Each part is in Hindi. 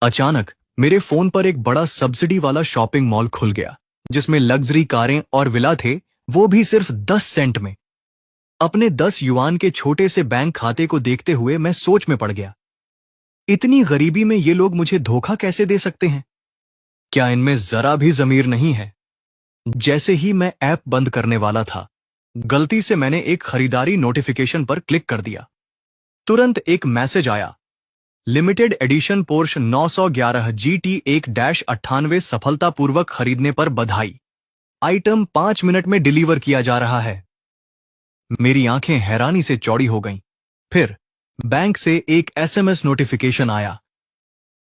अचानक मेरे फोन पर एक बड़ा सब्सिडी वाला शॉपिंग मॉल खुल गया जिसमें लग्जरी कारें और विला थे, वो भी सिर्फ 10 सेंट में। अपने 10 युआन के छोटे से बैंक खाते को देखते हुए मैं सोच में पड़ गया। इतनी गरीबी में ये लोग मुझे धोखा कैसे दे सकते हैं? क्या इनमें जरा भी जमीर नहीं है? जैसे ही मैं ऐप बंद करने वाला था, गलती से मैंने एक खरीदारी नोटिफिकेशन पर क्लिक कर दिया। तुरंत एक मैसेज आया, लिमिटेड एडिशन पोर्श 911 GT 1-98 सफलतापूर्वक खरीदने पर बधाई। आइटम 5 मिनट में डिलीवर किया जा रहा है। मेरी आंखें हैरानी से चौड़ी हो गईं। फिर बैंक से एक SMS नोटिफिकेशन आया,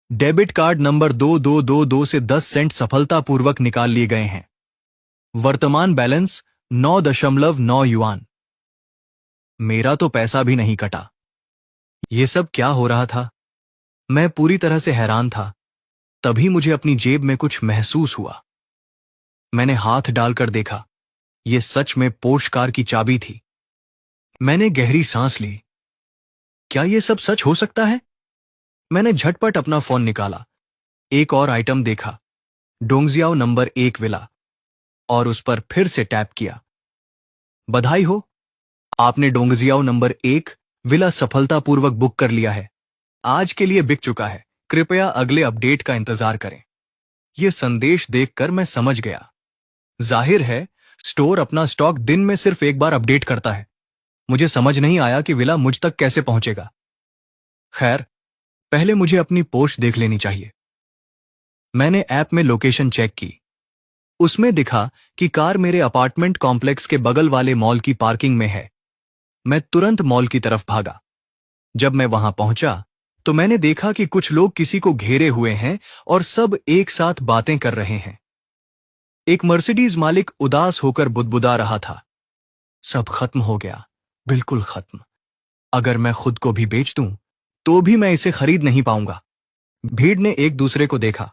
डेबिट कार्ड नंबर 2222 से 10 सेंट सफलतापूर्वक निकाल लिए गए हैं। वर्तमान बैलेंस 9.9 युआन। मेरा तो पैसा भी नहीं कटा। ये सब क्या हो रहा था? मैं पूरी तरह से हैरान था। तभी मुझे अपनी जेब में कुछ महसूस हुआ। मैंने हाथ डालकर देखा, यह सच में पोर्श कार की चाबी थी। मैंने गहरी सांस ली। क्या यह सब सच हो सकता है? मैंने झटपट अपना फोन निकाला, एक और आइटम देखा, डोंगजियाओ नंबर 1 विला, और उस पर फिर से टैप किया। बधाई हो, आपने डोंगजियाओ नंबर 1 विला सफलतापूर्वक बुक कर लिया है। आज के लिए बिक चुका है, कृपया अगले अपडेट का इंतजार करें। यह संदेश देखकर मैं समझ गया। जाहिर है, स्टोर अपना स्टॉक दिन में सिर्फ एक बार अपडेट करता है। मुझे समझ नहीं आया कि विला मुझ तक कैसे पहुंचेगा। खैर, पहले मुझे अपनी पोस्ट देख लेनी चाहिए। मैंने ऐप में लोकेशन चेक की। उसमें दिखा कि कार मेरे अपार्टमेंट कॉम्प्लेक्स के बगल वाले मॉल की पार्किंग में है। मैं तुरंत मॉल की तरफ भागा। जब मैं वहां पहुंचा तो मैंने देखा कि कुछ लोग किसी को घेरे हुए हैं और सब एक साथ बातें कर रहे हैं। एक मर्सिडीज मालिक उदास होकर बुदबुदा रहा था, सब खत्म हो गया, बिल्कुल खत्म। अगर मैं खुद को भी बेच दूं तो भी मैं इसे खरीद नहीं पाऊंगा। भीड़ ने एक दूसरे को देखा।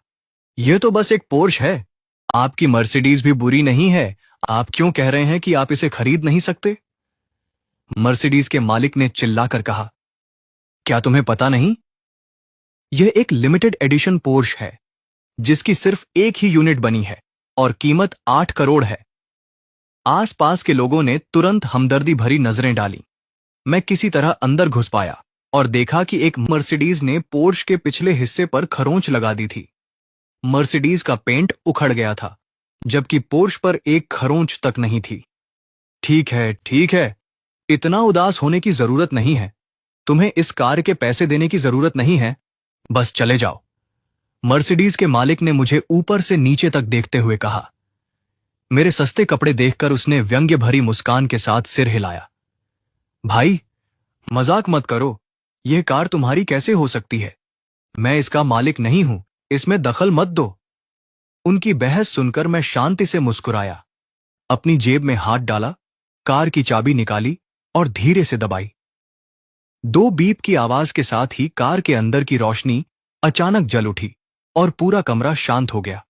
यह तो बस एक पोर्श है, आपकी मर्सिडीज भी बुरी नहीं है, आप क्यों कह रहे हैं कि आप इसे खरीद नहीं सकते? मर्सिडीज के मालिक ने चिल्लाकर कहा, क्या तुम्हें पता नहीं? यह एक लिमिटेड एडिशन पोर्श है जिसकी सिर्फ एक ही यूनिट बनी है और कीमत 8 करोड़ है। आसपास के लोगों ने तुरंत हमदर्दी भरी नजरें डाली। मैं किसी तरह अंदर घुस पाया और देखा कि एक मर्सिडीज ने पोर्श के पिछले हिस्से पर खरोंच लगा दी थी। मर्सिडीज का पेंट उखड़ गया था, जबकि पोर्श पर एक खरोंच तक नहीं थी। ठीक है, इतना उदास होने की जरूरत नहीं है। तुम्हें इस कार के पैसे देने की जरूरत नहीं है, बस चले जाओ। मर्सिडीज के मालिक ने मुझे ऊपर से नीचे तक देखते हुए कहा। मेरे सस्ते कपड़े देखकर उसने व्यंग्य भरी मुस्कान के साथ सिर हिलाया। भाई, मजाक मत करो, यह कार तुम्हारी कैसे हो सकती है? मैं इसका मालिक नहीं हूं, इसमें दखल मत दो। उनकी बहस सुनकर मैं शांति से मुस्कुराया, अपनी जेब में हाथ डाला, कार की चाबी निकाली और धीरे से दबाई। 2 बीप की आवाज के साथ ही कार के अंदर की रोशनी अचानक जल उठी और पूरा कमरा शांत हो गया।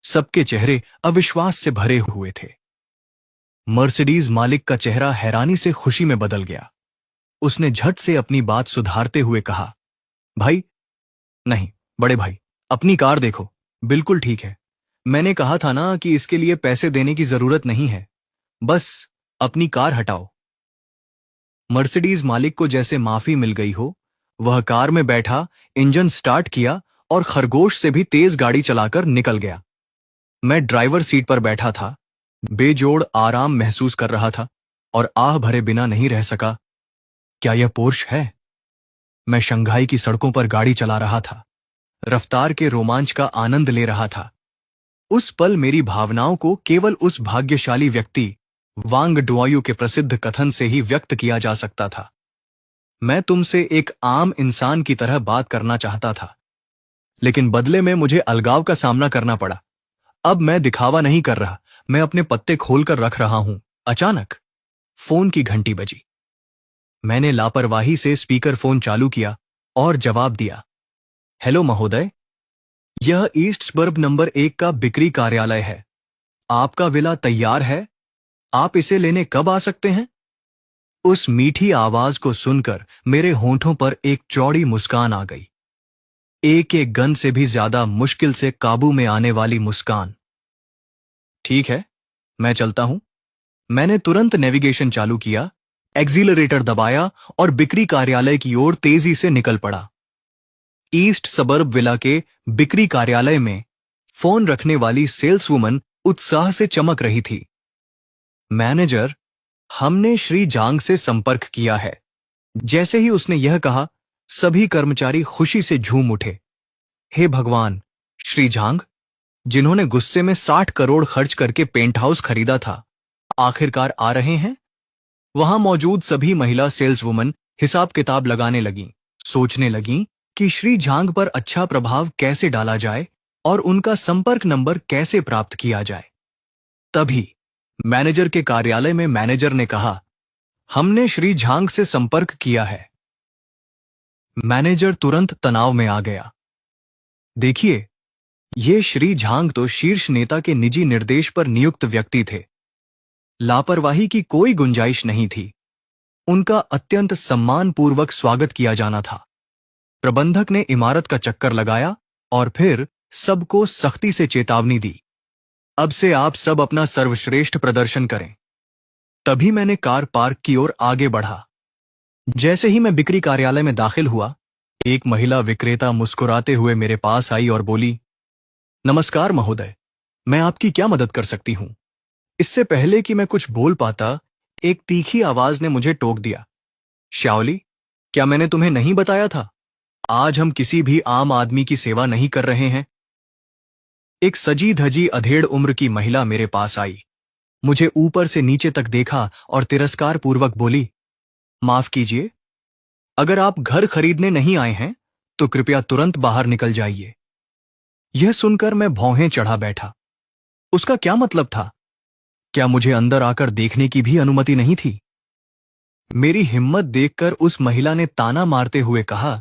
सबके चेहरे अविश्वास से भरे हुए थे। मर्सिडीज मालिक का चेहरा हैरानी से खुशी में बदल गया। उसने झट से अपनी बात सुधारते हुए कहा, भाई, नहीं बड़े भाई, अपनी कार देखो, बिल्कुल ठीक है। मैंने कहा था ना कि इसके लिए पैसे देने की जरूरत नहीं है, बस अपनी कार हटाओ। मर्सिडीज मालिक को जैसे माफी मिल गई हो, वह कार में बैठा, इंजन स्टार्ट किया और खरगोश से भी तेज गाड़ी चलाकर निकल गया। मैं ड्राइवर सीट पर बैठा था, बेजोड़ आराम महसूस कर रहा था और आह भरे बिना नहीं रह सका। क्या यह पोर्श है? मैं शंघाई की सड़कों पर गाड़ी चला रहा था, रफ्तार के रोमांच का आनंद ले रहा था। उस पल मेरी भावनाओं को केवल उस भाग्यशाली व्यक्ति वांग डुआयू के प्रसिद्ध कथन से ही व्यक्त किया जा सकता था। मैं तुमसे एक आम इंसान की तरह बात करना चाहता था, लेकिन बदले में मुझे अलगाव का सामना करना पड़ा। अब मैं दिखावा नहीं कर रहा, मैं अपने पत्ते खोलकर रख रहा हूं। अचानक फोन की घंटी बजी। मैंने लापरवाही से स्पीकर फोन चालू किया और जवाब दिया, हेलो महोदय, यह ईस्ट सबर्ब नंबर 1 का बिक्री कार्यालय है। आपका विला तैयार है, आप इसे लेने कब आ सकते हैं? उस मीठी आवाज को सुनकर मेरे होंठों पर एक चौड़ी मुस्कान आ गई। एक एक गन से भी ज्यादा मुश्किल से काबू में आने वाली मुस्कान। ठीक है, मैं चलता हूं। मैंने तुरंत नेविगेशन चालू किया, एक्सीलरेटर दबाया और बिक्री कार्यालय की ओर तेजी से निकल पड़ा। ईस्ट सबर्ब विला के बिक्री कार्यालय में फोन रखने वाली सेल्सवुमन उत्साह से चमक रही थी। मैनेजर, हमने श्री जांग से संपर्क किया है। जैसे ही उसने यह कहा, सभी कर्मचारी खुशी से झूम उठे। हे भगवान, श्री जांग, जिन्होंने गुस्से में 60 करोड़ खर्च करके पेंट हाउस खरीदा था, आखिरकार आ रहे हैं। वहां मौजूद सभी महिला सेल्सवुमन हिसाब किताब लगाने लगीं, सोचने लगीं कि श्री झांग पर अच्छा प्रभाव कैसे डाला जाए और उनका संपर्क नंबर कैसे प्राप्त किया जाए। तभी मैनेजर के कार्यालय में मैनेजर ने कहा, हमने श्री झांग से संपर्क किया है। मैनेजर तुरंत तनाव में आ गया। देखिए, ये श्री झांग तो शीर्ष नेता के निजी निर्देश पर नियुक्त व्यक्ति थे। लापरवाही की कोई गुंजाइश नहीं थी। उनका अत्यंत सम्मानपूर्वक स्वागत किया जाना था। प्रबंधक ने इमारत का चक्कर लगाया और फिर सबको सख्ती से चेतावनी दी, अब से आप सब अपना सर्वश्रेष्ठ प्रदर्शन करें। तभी मैंने कार पार्क की ओर आगे बढ़ा। जैसे ही मैं बिक्री कार्यालय में दाखिल हुआ, एक महिला विक्रेता मुस्कुराते हुए मेरे पास आई और बोली, नमस्कार महोदय, मैं आपकी क्या मदद कर सकती हूं? इससे पहले कि मैं कुछ बोल पाता, एक तीखी आवाज ने मुझे टोक दिया, श्याओली, क्या मैंने तुम्हें नहीं बताया था? आज हम किसी भी आम आदमी की सेवा नहीं कर रहे हैं। एक सजी धजी अधेड़ उम्र की महिला मेरे पास आई, मुझे ऊपर से नीचे तक देखा और तिरस्कार पूर्वक बोली, माफ कीजिए, अगर आप घर खरीदने नहीं आए हैं तो कृपया तुरंत बाहर निकल जाइए। यह सुनकर मैं भौहें चढ़ा बैठा। उसका क्या मतलब था? क्या मुझे अंदर आकर देखने की भी अनुमति नहीं थी? मेरी हिम्मत देखकर उस महिला ने ताना मारते हुए कहा,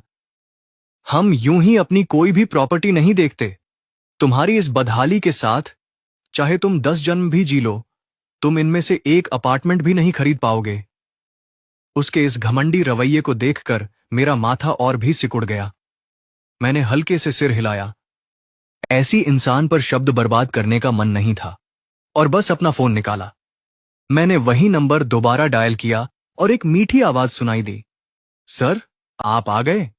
हम यूं ही अपनी कोई भी प्रॉपर्टी नहीं देखते। तुम्हारी इस बदहाली के साथ चाहे तुम 10 जन्म भी जी लो, तुम इनमें से एक अपार्टमेंट भी नहीं खरीद पाओगे। उसके इस घमंडी रवैये को देखकर मेरा माथा और भी सिकुड़ गया। मैंने हल्के से सिर हिलाया। ऐसी इंसान पर शब्द बर्बाद करने का मन नहीं था और बस अपना फोन निकाला। मैंने वही नंबर दोबारा डायल किया और एक मीठी आवाज सुनाई दी, सर, आप आ गए।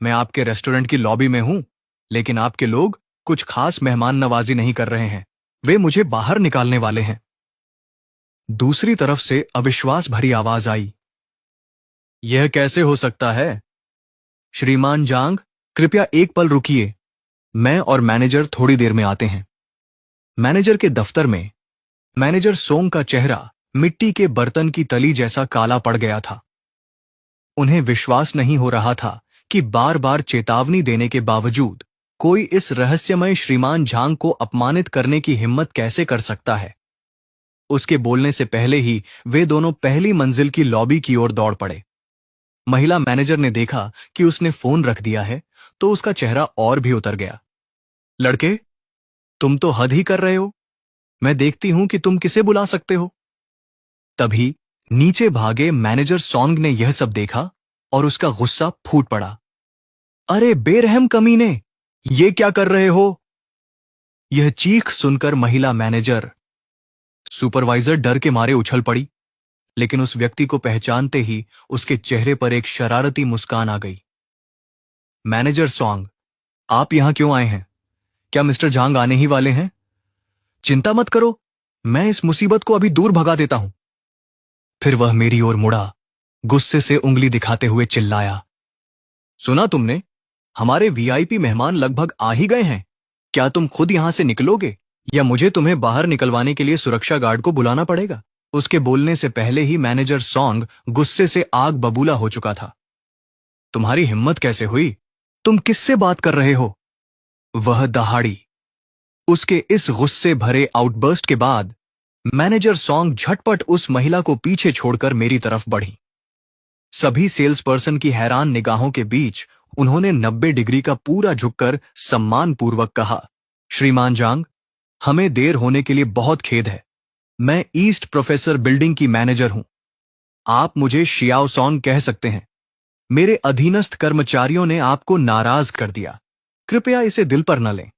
मैं आपके रेस्टोरेंट की लॉबी में हूं, लेकिन आपके लोग कुछ खास मेहमान नवाजी नहीं कर रहे हैं। वे मुझे बाहर निकालने वाले हैं। दूसरी तरफ से अविश्वास भरी आवाज आई, यह कैसे हो सकता है? श्रीमान जांग, कृपया एक पल रुकिए, मैं और मैनेजर थोड़ी देर में आते हैं। मैनेजर के दफ्तर में मैनेजर सोंग का चेहरा मिट्टी के बर्तन की तली जैसा काला पड़ गया था। उन्हें विश्वास नहीं हो रहा था कि बार बार चेतावनी देने के बावजूद कोई इस रहस्यमय श्रीमान झांग को अपमानित करने की हिम्मत कैसे कर सकता है। उसके बोलने से पहले ही वे दोनों पहली मंजिल की लॉबी की ओर दौड़ पड़े। महिला मैनेजर ने देखा कि उसने फोन रख दिया है तो उसका चेहरा और भी उतर गया। लड़के, तुम तो हद ही कर रहे हो। मैं देखती हूं कि तुम किसे बुला सकते हो। तभी नीचे भागे मैनेजर सॉन्ग ने यह सब देखा और उसका गुस्सा फूट पड़ा। अरे बेरहम कमीने, ये क्या कर रहे हो? यह चीख सुनकर महिला मैनेजर सुपरवाइजर डर के मारे उछल पड़ी, लेकिन उस व्यक्ति को पहचानते ही उसके चेहरे पर एक शरारती मुस्कान आ गई। मैनेजर सॉन्ग, आप यहां क्यों आए हैं? क्या मिस्टर झांग आने ही वाले हैं? चिंता मत करो, मैं इस मुसीबत को अभी दूर भगा देता हूं। फिर वह मेरी ओर मुड़ा, गुस्से से उंगली दिखाते हुए चिल्लाया, सुना तुमने? हमारे वीआईपी मेहमान लगभग आ ही गए हैं। क्या तुम खुद यहां से निकलोगे या मुझे तुम्हें बाहर निकलवाने के लिए सुरक्षा गार्ड को बुलाना पड़ेगा? उसके बोलने से पहले ही मैनेजर सॉन्ग गुस्से से आग बबूला हो चुका था। तुम्हारी हिम्मत कैसे हुई? तुम किससे बात कर रहे हो? वह दहाड़ी। उसके इस गुस्से भरे आउटबर्स्ट के बाद मैनेजर सॉन्ग झटपट उस महिला को पीछे छोड़कर मेरी तरफ बढ़ी। सभी सेल्स पर्सन की हैरान निगाहों के बीच उन्होंने 90 डिग्री का पूरा झुककर सम्मानपूर्वक कहा, श्रीमान जांग, हमें देर होने के लिए बहुत खेद है। मैं ईस्ट प्रोफेसर बिल्डिंग की मैनेजर हूं। आप मुझे शियाओ सॉन्ग कह सकते हैं। मेरे अधीनस्थ कर्मचारियों ने आपको नाराज कर दिया। कृपया इसे दिल पर न लें।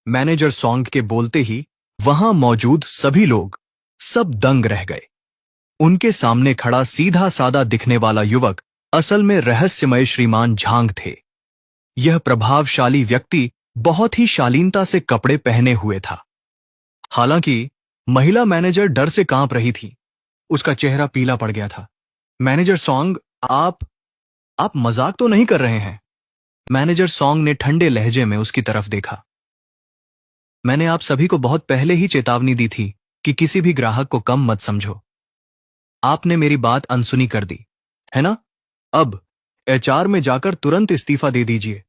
मैनेजर सॉन्ग के बोलते ही वहां मौजूद सभी लोग सब दंग रह गए। उनके सामने खड़ा सीधा सादा दिखने वाला युवक असल में रहस्यमय श्रीमान झांग थे। यह प्रभावशाली व्यक्ति बहुत ही शालीनता से कपड़े पहने हुए था। हालांकि महिला मैनेजर डर से कांप रही थी। उसका चेहरा पीला पड़ गया था। मैनेजर सॉन्ग, आप मजाक तो नहीं कर रहे हैं? मैनेजर सॉन्ग ने ठंडे लहजे में उसकी तरफ देखा। मैंने आप सभी को बहुत पहले ही चेतावनी दी थी कि किसी भी ग्राहक को कम मत समझो। आपने मेरी बात अनसुनी कर दी, है ना? अब एचआर में जाकर तुरंत इस्तीफा दे दीजिए।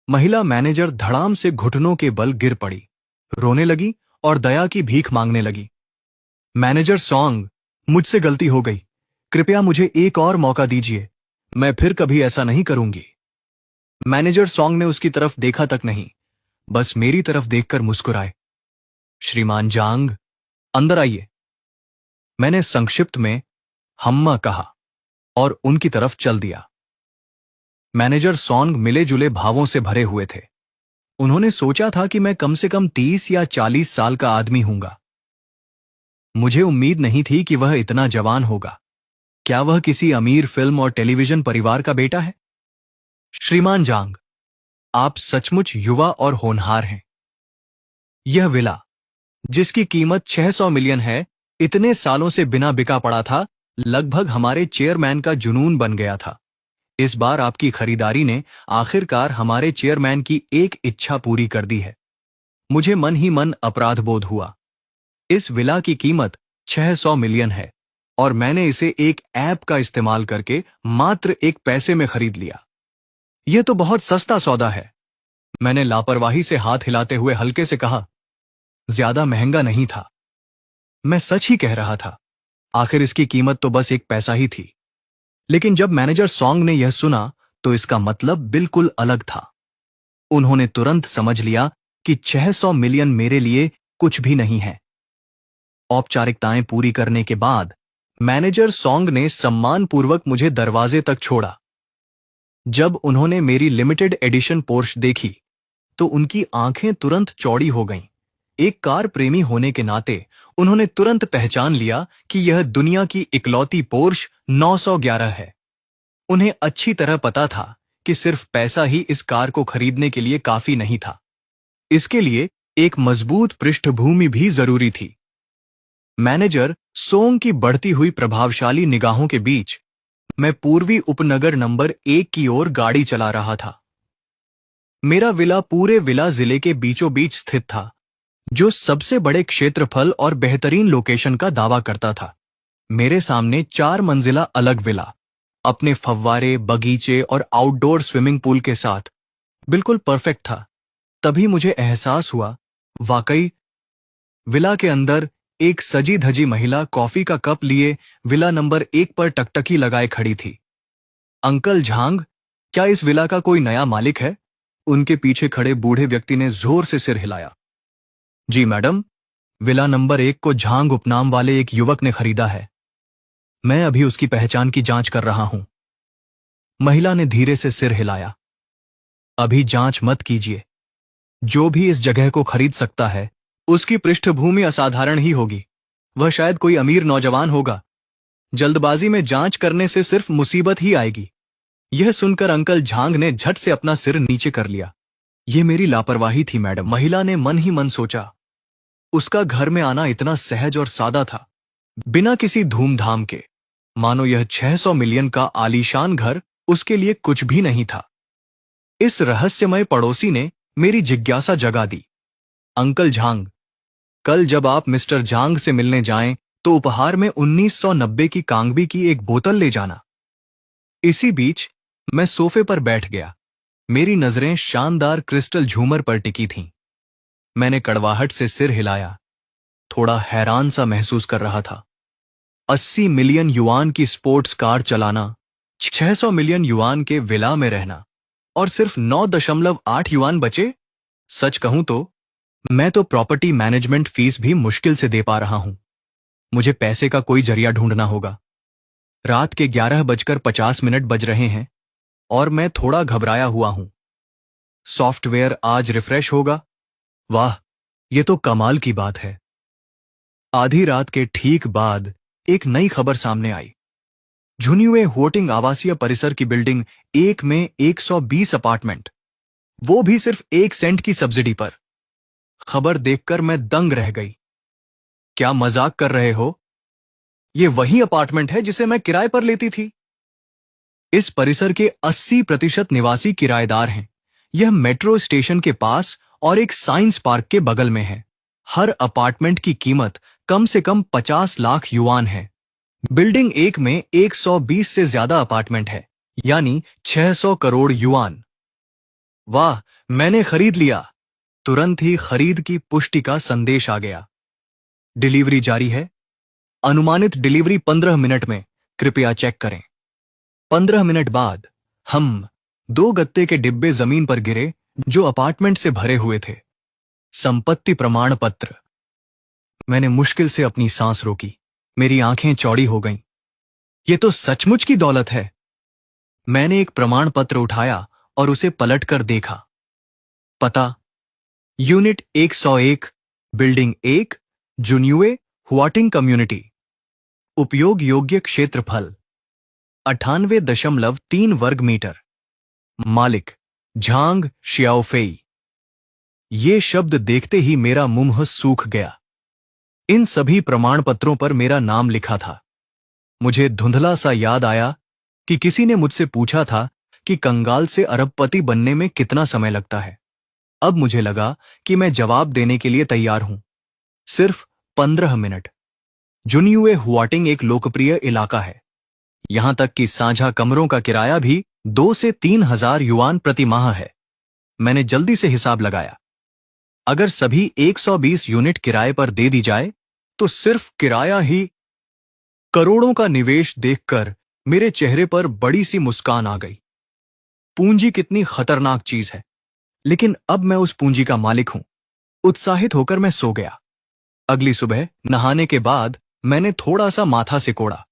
महिला मैनेजर धड़ाम से घुटनों के बल गिर पड़ी, रोने लगी और दया की भीख मांगने लगी। मैनेजर सॉन्ग, मुझसे गलती हो गई। कृपया मुझे एक और मौका दीजिए। मैं फिर कभी ऐसा नहीं करूंगी। मैनेजर सॉन्ग ने उसकी तरफ देखा तक नहीं, बस मेरी तरफ देखकर मुस्कुराए। श्रीमान जांग, अंदर आइए। मैंने संक्षिप्त में हम्मा कहा और उनकी तरफ चल दिया। मैनेजर सॉन्ग मिले जुले भावों से भरे हुए थे। उन्होंने सोचा था कि मैं कम से कम 30 या 40 साल का आदमी हूंगा। मुझे उम्मीद नहीं थी कि वह इतना जवान होगा। क्या वह किसी अमीर फिल्म और टेलीविजन परिवार का बेटा है? श्रीमान जांग, आप सचमुच युवा और होनहार हैं। यह विला, जिसकी कीमत 600 मिलियन है, इतने सालों से बिना बिका पड़ा था, लगभग हमारे चेयरमैन का जुनून बन गया था। इस बार आपकी खरीदारी ने आखिरकार हमारे चेयरमैन की एक इच्छा पूरी कर दी है। मुझे मन ही मन अपराध बोध हुआ। इस विला की कीमत 600 मिलियन है और मैंने इसे एक ऐप का इस्तेमाल करके मात्र 1 पैसे में खरीद लिया। यह तो बहुत सस्ता सौदा है। मैंने लापरवाही से हाथ हिलाते हुए हल्के से कहा, ज्यादा महंगा नहीं था। मैं सच ही कह रहा था। आखिर इसकी कीमत तो बस 1 पैसा ही थी। लेकिन जब मैनेजर सॉन्ग ने यह सुना तो इसका मतलब बिल्कुल अलग था। उन्होंने तुरंत समझ लिया कि 600 मिलियन मेरे लिए कुछ भी नहीं है। औपचारिकताएं पूरी करने के बाद मैनेजर सॉन्ग ने सम्मानपूर्वक मुझे दरवाजे तक छोड़ा। जब उन्होंने मेरी लिमिटेड एडिशन पोर्श देखी तो उनकी आंखें तुरंत चौड़ी हो गईं। एक कार प्रेमी होने के नाते उन्होंने तुरंत पहचान लिया कि यह दुनिया की इकलौती पोर्श 911 है। उन्हें अच्छी तरह पता था कि सिर्फ पैसा ही इस कार को खरीदने के लिए काफी नहीं था। इसके लिए एक मजबूत पृष्ठभूमि भी जरूरी थी। मैनेजर सोंग की बढ़ती हुई प्रभावशाली निगाहों के बीच मैं पूर्वी उपनगर नंबर 1 की ओर गाड़ी चला रहा था। मेरा विला पूरे विला जिले के बीचों बीच स्थित था, जो सबसे बड़े क्षेत्रफल और बेहतरीन लोकेशन का दावा करता था। मेरे सामने 4 मंजिला अलग विला, अपने फव्वारे, बगीचे और आउटडोर स्विमिंग पूल के साथ बिल्कुल परफेक्ट था। तभी मुझे एहसास हुआ, वाकई विला के अंदर एक सजी धजी महिला कॉफी का कप लिए विला नंबर 1 पर टकटकी लगाए खड़ी थी। अंकल झांग, क्या इस विला का कोई नया मालिक है? उनके पीछे खड़े बूढ़े व्यक्ति ने जोर से सिर हिलाया। जी मैडम, विला नंबर 1 को झांग उपनाम वाले एक युवक ने खरीदा है। मैं अभी उसकी पहचान की जांच कर रहा हूं। महिला ने धीरे से सिर हिलाया। अभी जांच मत कीजिए। जो भी इस जगह को खरीद सकता है, उसकी पृष्ठभूमि असाधारण ही होगी। वह शायद कोई अमीर नौजवान होगा। जल्दबाजी में जांच करने से सिर्फ मुसीबत ही आएगी। यह सुनकर अंकल झांग ने झट से अपना सिर नीचे कर लिया। यह मेरी लापरवाही थी मैडम, महिला ने मन ही मन सोचा। उसका घर में आना इतना सहज और सादा था, बिना किसी धूमधाम के, मानो यह 600 मिलियन का आलीशान घर उसके लिए कुछ भी नहीं था। इस रहस्यमय पड़ोसी ने मेरी जिज्ञासा जगा दी। अंकल झांग, कल जब आप मिस्टर झांग से मिलने जाएं तो उपहार में 1990 की कांगबी की एक बोतल ले जाना। इसी बीच मैं सोफे पर बैठ गया। मेरी नजरें शानदार क्रिस्टल झूमर पर टिकी थीं। मैंने कड़वाहट से सिर हिलाया, थोड़ा हैरान सा महसूस कर रहा था। 80 मिलियन युआन की स्पोर्ट्स कार चलाना, 600 मिलियन युआन के विला में रहना और सिर्फ 9.8 युआन बचे। सच कहूं तो मैं तो प्रॉपर्टी मैनेजमेंट फीस भी मुश्किल से दे पा रहा हूं। मुझे पैसे का कोई जरिया ढूंढना होगा। रात के 11:50 बज रहे हैं और मैं थोड़ा घबराया हुआ हूं। सॉफ्टवेयर आज रिफ्रेश होगा। वाह, ये तो कमाल की बात है। आधी रात के ठीक बाद एक नई खबर सामने आई। झुनियुए होटिंग आवासीय परिसर की बिल्डिंग एक में 120 अपार्टमेंट, वो भी सिर्फ 1 सेंट की सब्सिडी पर। खबर देखकर मैं दंग रह गई। क्या मजाक कर रहे हो? ये वही अपार्टमेंट है जिसे मैं किराए पर लेती थी। इस परिसर के 80% निवासी किराएदार हैं। यह मेट्रो स्टेशन के पास और एक साइंस पार्क के बगल में है। हर अपार्टमेंट की कीमत कम से कम 50 लाख युआन है। बिल्डिंग एक में 120 से ज्यादा अपार्टमेंट है, यानी 600 करोड़ युआन। वाह, मैंने खरीद लिया। तुरंत ही खरीद की पुष्टि का संदेश आ गया। डिलीवरी जारी है। अनुमानित डिलीवरी 15 मिनट में, कृपया चेक करें। 15 मिनट बाद हम 2 गत्ते के डिब्बे जमीन पर गिरे जो अपार्टमेंट से भरे हुए थे। संपत्ति प्रमाण पत्र। मैंने मुश्किल से अपनी सांस रोकी। मेरी आंखें चौड़ी हो गईं। ये तो सचमुच की दौलत है। मैंने एक प्रमाण पत्र उठाया और उसे पलटकर देखा। पता, यूनिट 101, बिल्डिंग 1, जुन्युए हुआटिंग कम्युनिटी। उपयोग योग्य क्षेत्रफल 98.3 वर्ग मीटर। मालिक झांग शियाओफेई। ये शब्द देखते ही मेरा मुंह सूख गया। इन सभी प्रमाण पत्रों पर मेरा नाम लिखा था। मुझे धुंधला सा याद आया कि किसी ने मुझसे पूछा था कि कंगाल से अरबपति बनने में कितना समय लगता है। अब मुझे लगा कि मैं जवाब देने के लिए तैयार हूं। सिर्फ 15 मिनट। जुन्युए हुआटिंग एक लोकप्रिय इलाका है। यहां तक कि साझा कमरों का किराया भी 2 से 3 हजार युआन प्रति माह है। मैंने जल्दी से हिसाब लगाया। अगर सभी 120 यूनिट किराए पर दे दी जाए तो सिर्फ किराया ही। करोड़ों का निवेश देखकर मेरे चेहरे पर बड़ी सी मुस्कान आ गई। पूंजी कितनी खतरनाक चीज है, लेकिन अब मैं उस पूंजी का मालिक हूं। उत्साहित होकर मैं सो गया। अगली सुबह नहाने के बाद मैंने थोड़ा सा माथा सिकोड़ा।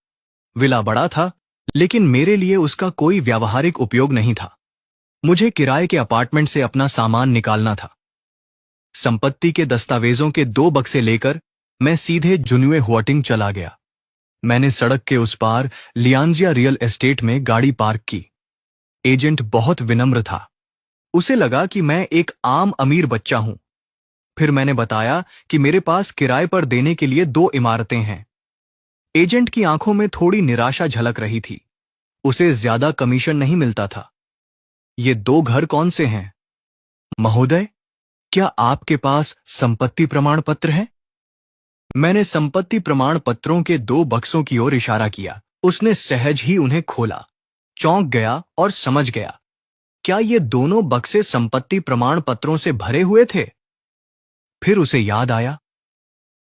विला बड़ा था, लेकिन मेरे लिए उसका कोई व्यावहारिक उपयोग नहीं था। मुझे किराए के अपार्टमेंट से अपना सामान निकालना था। संपत्ति के दस्तावेजों के 2 बक्से लेकर मैं सीधे जुन्युए हुआटिंग चला गया। मैंने सड़क के उस पार लियांजिया रियल एस्टेट में गाड़ी पार्क की। एजेंट बहुत विनम्र था। उसे लगा कि मैं एक आम अमीर बच्चा हूं। फिर मैंने बताया कि मेरे पास किराए पर देने के लिए 2 इमारतें हैं। एजेंट की आंखों में थोड़ी निराशा झलक रही थी। उसे ज्यादा कमीशन नहीं मिलता था। ये 2 घर कौन से हैं? महोदय, क्या आपके पास संपत्ति प्रमाण पत्र है? मैंने संपत्ति प्रमाण पत्रों के 2 बक्सों की ओर इशारा किया। उसने सहज ही उन्हें खोला, चौंक गया और समझ गया। क्या ये दोनों बक्से संपत्ति प्रमाण पत्रों से भरे हुए थे? फिर उसे याद आया,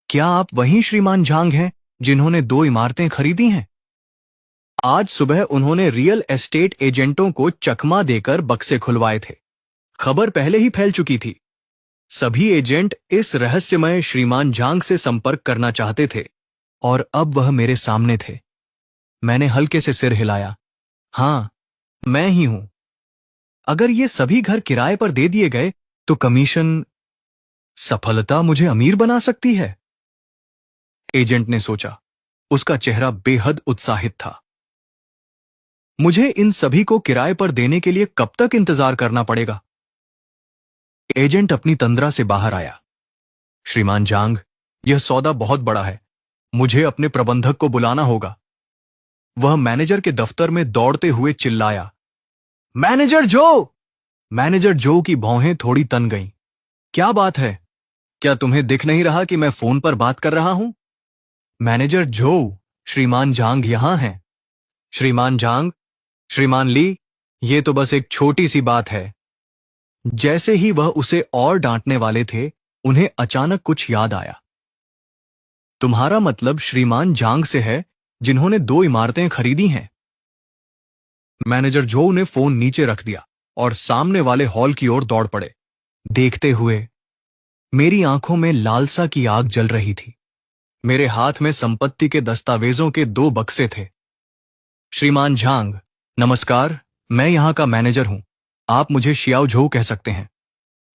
क्या आप वही श्रीमान झांग हैं जिन्होंने 2 इमारतें खरीदी हैं? आज सुबह उन्होंने रियल एस्टेट एजेंटों को चकमा देकर बक्से खुलवाए थे। खबर पहले ही फैल चुकी थी। सभी एजेंट इस रहस्यमय श्रीमान झांग से संपर्क करना चाहते थे और अब वह मेरे सामने थे। मैंने हल्के से सिर हिलाया। हां, मैं ही हूं। अगर ये सभी घर किराए पर दे दिए गए तो कमीशन। सफलता मुझे अमीर बना सकती है, एजेंट ने सोचा। उसका चेहरा बेहद उत्साहित था। मुझे इन सभी को किराए पर देने के लिए कब तक इंतजार करना पड़ेगा? एजेंट अपनी तंद्रा से बाहर आया। श्रीमान झांग, यह सौदा बहुत बड़ा है। मुझे अपने प्रबंधक को बुलाना होगा। वह मैनेजर के दफ्तर में दौड़ते हुए चिल्लाया। मैनेजर जो! मैनेजर जो की भौहें थोड़ी तन गईं। क्या बात है? क्या तुम्हें दिख नहीं रहा कि मैं फोन पर बात कर रहा हूं? मैनेजर जो, श्रीमान झांग यहां हैं। श्रीमान झांग, श्रीमान ली, ये तो बस एक छोटी सी बात है। जैसे ही वह उसे और डांटने वाले थे, उन्हें अचानक कुछ याद आया। तुम्हारा मतलब श्रीमान झांग से है जिन्होंने 2 इमारतें खरीदी हैं? मैनेजर जो ने फोन नीचे रख दिया और सामने वाले हॉल की ओर दौड़ पड़े। देखते हुए मेरी आंखों में लालसा की आग जल रही थी। मेरे हाथ में संपत्ति के दस्तावेजों के 2 बक्से थे। श्रीमान झांग, नमस्कार, मैं यहां का मैनेजर हूं। आप मुझे शियाओ झोउ कह सकते हैं।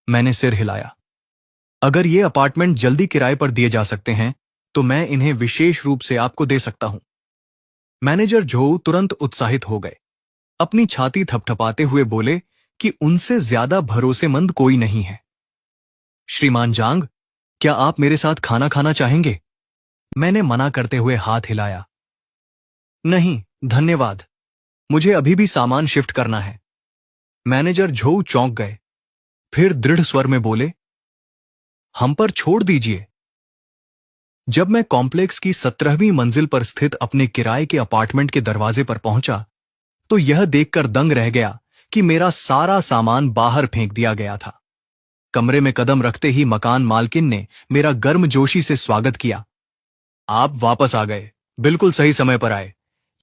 मैंने सिर हिलाया। अगर ये अपार्टमेंट जल्दी किराए पर दिए जा सकते हैं तो मैं इन्हें विशेष रूप से आपको दे सकता हूं। मैनेजर झोउ तुरंत उत्साहित हो गए। अपनी छाती थपथपाते हुए बोले कि उनसे ज्यादा भरोसेमंद कोई नहीं है। श्रीमान जांग, क्या आप मेरे साथ खाना खाना चाहेंगे? मैंने मना करते हुए हाथ हिलाया। नहीं, धन्यवाद। मुझे अभी भी सामान शिफ्ट करना है। मैनेजर झोउ चौंक गए, फिर दृढ़ स्वर में बोले, हम पर छोड़ दीजिए। जब मैं कॉम्प्लेक्स की 17वीं मंजिल पर स्थित अपने किराए के अपार्टमेंट के दरवाजे पर पहुंचा तो यह देखकर दंग रह गया कि मेरा सारा सामान बाहर फेंक दिया गया था। कमरे में कदम रखते ही मकान मालकिन ने मेरा गर्मजोशी से स्वागत किया। आप वापस आ गए, बिल्कुल सही समय पर आए।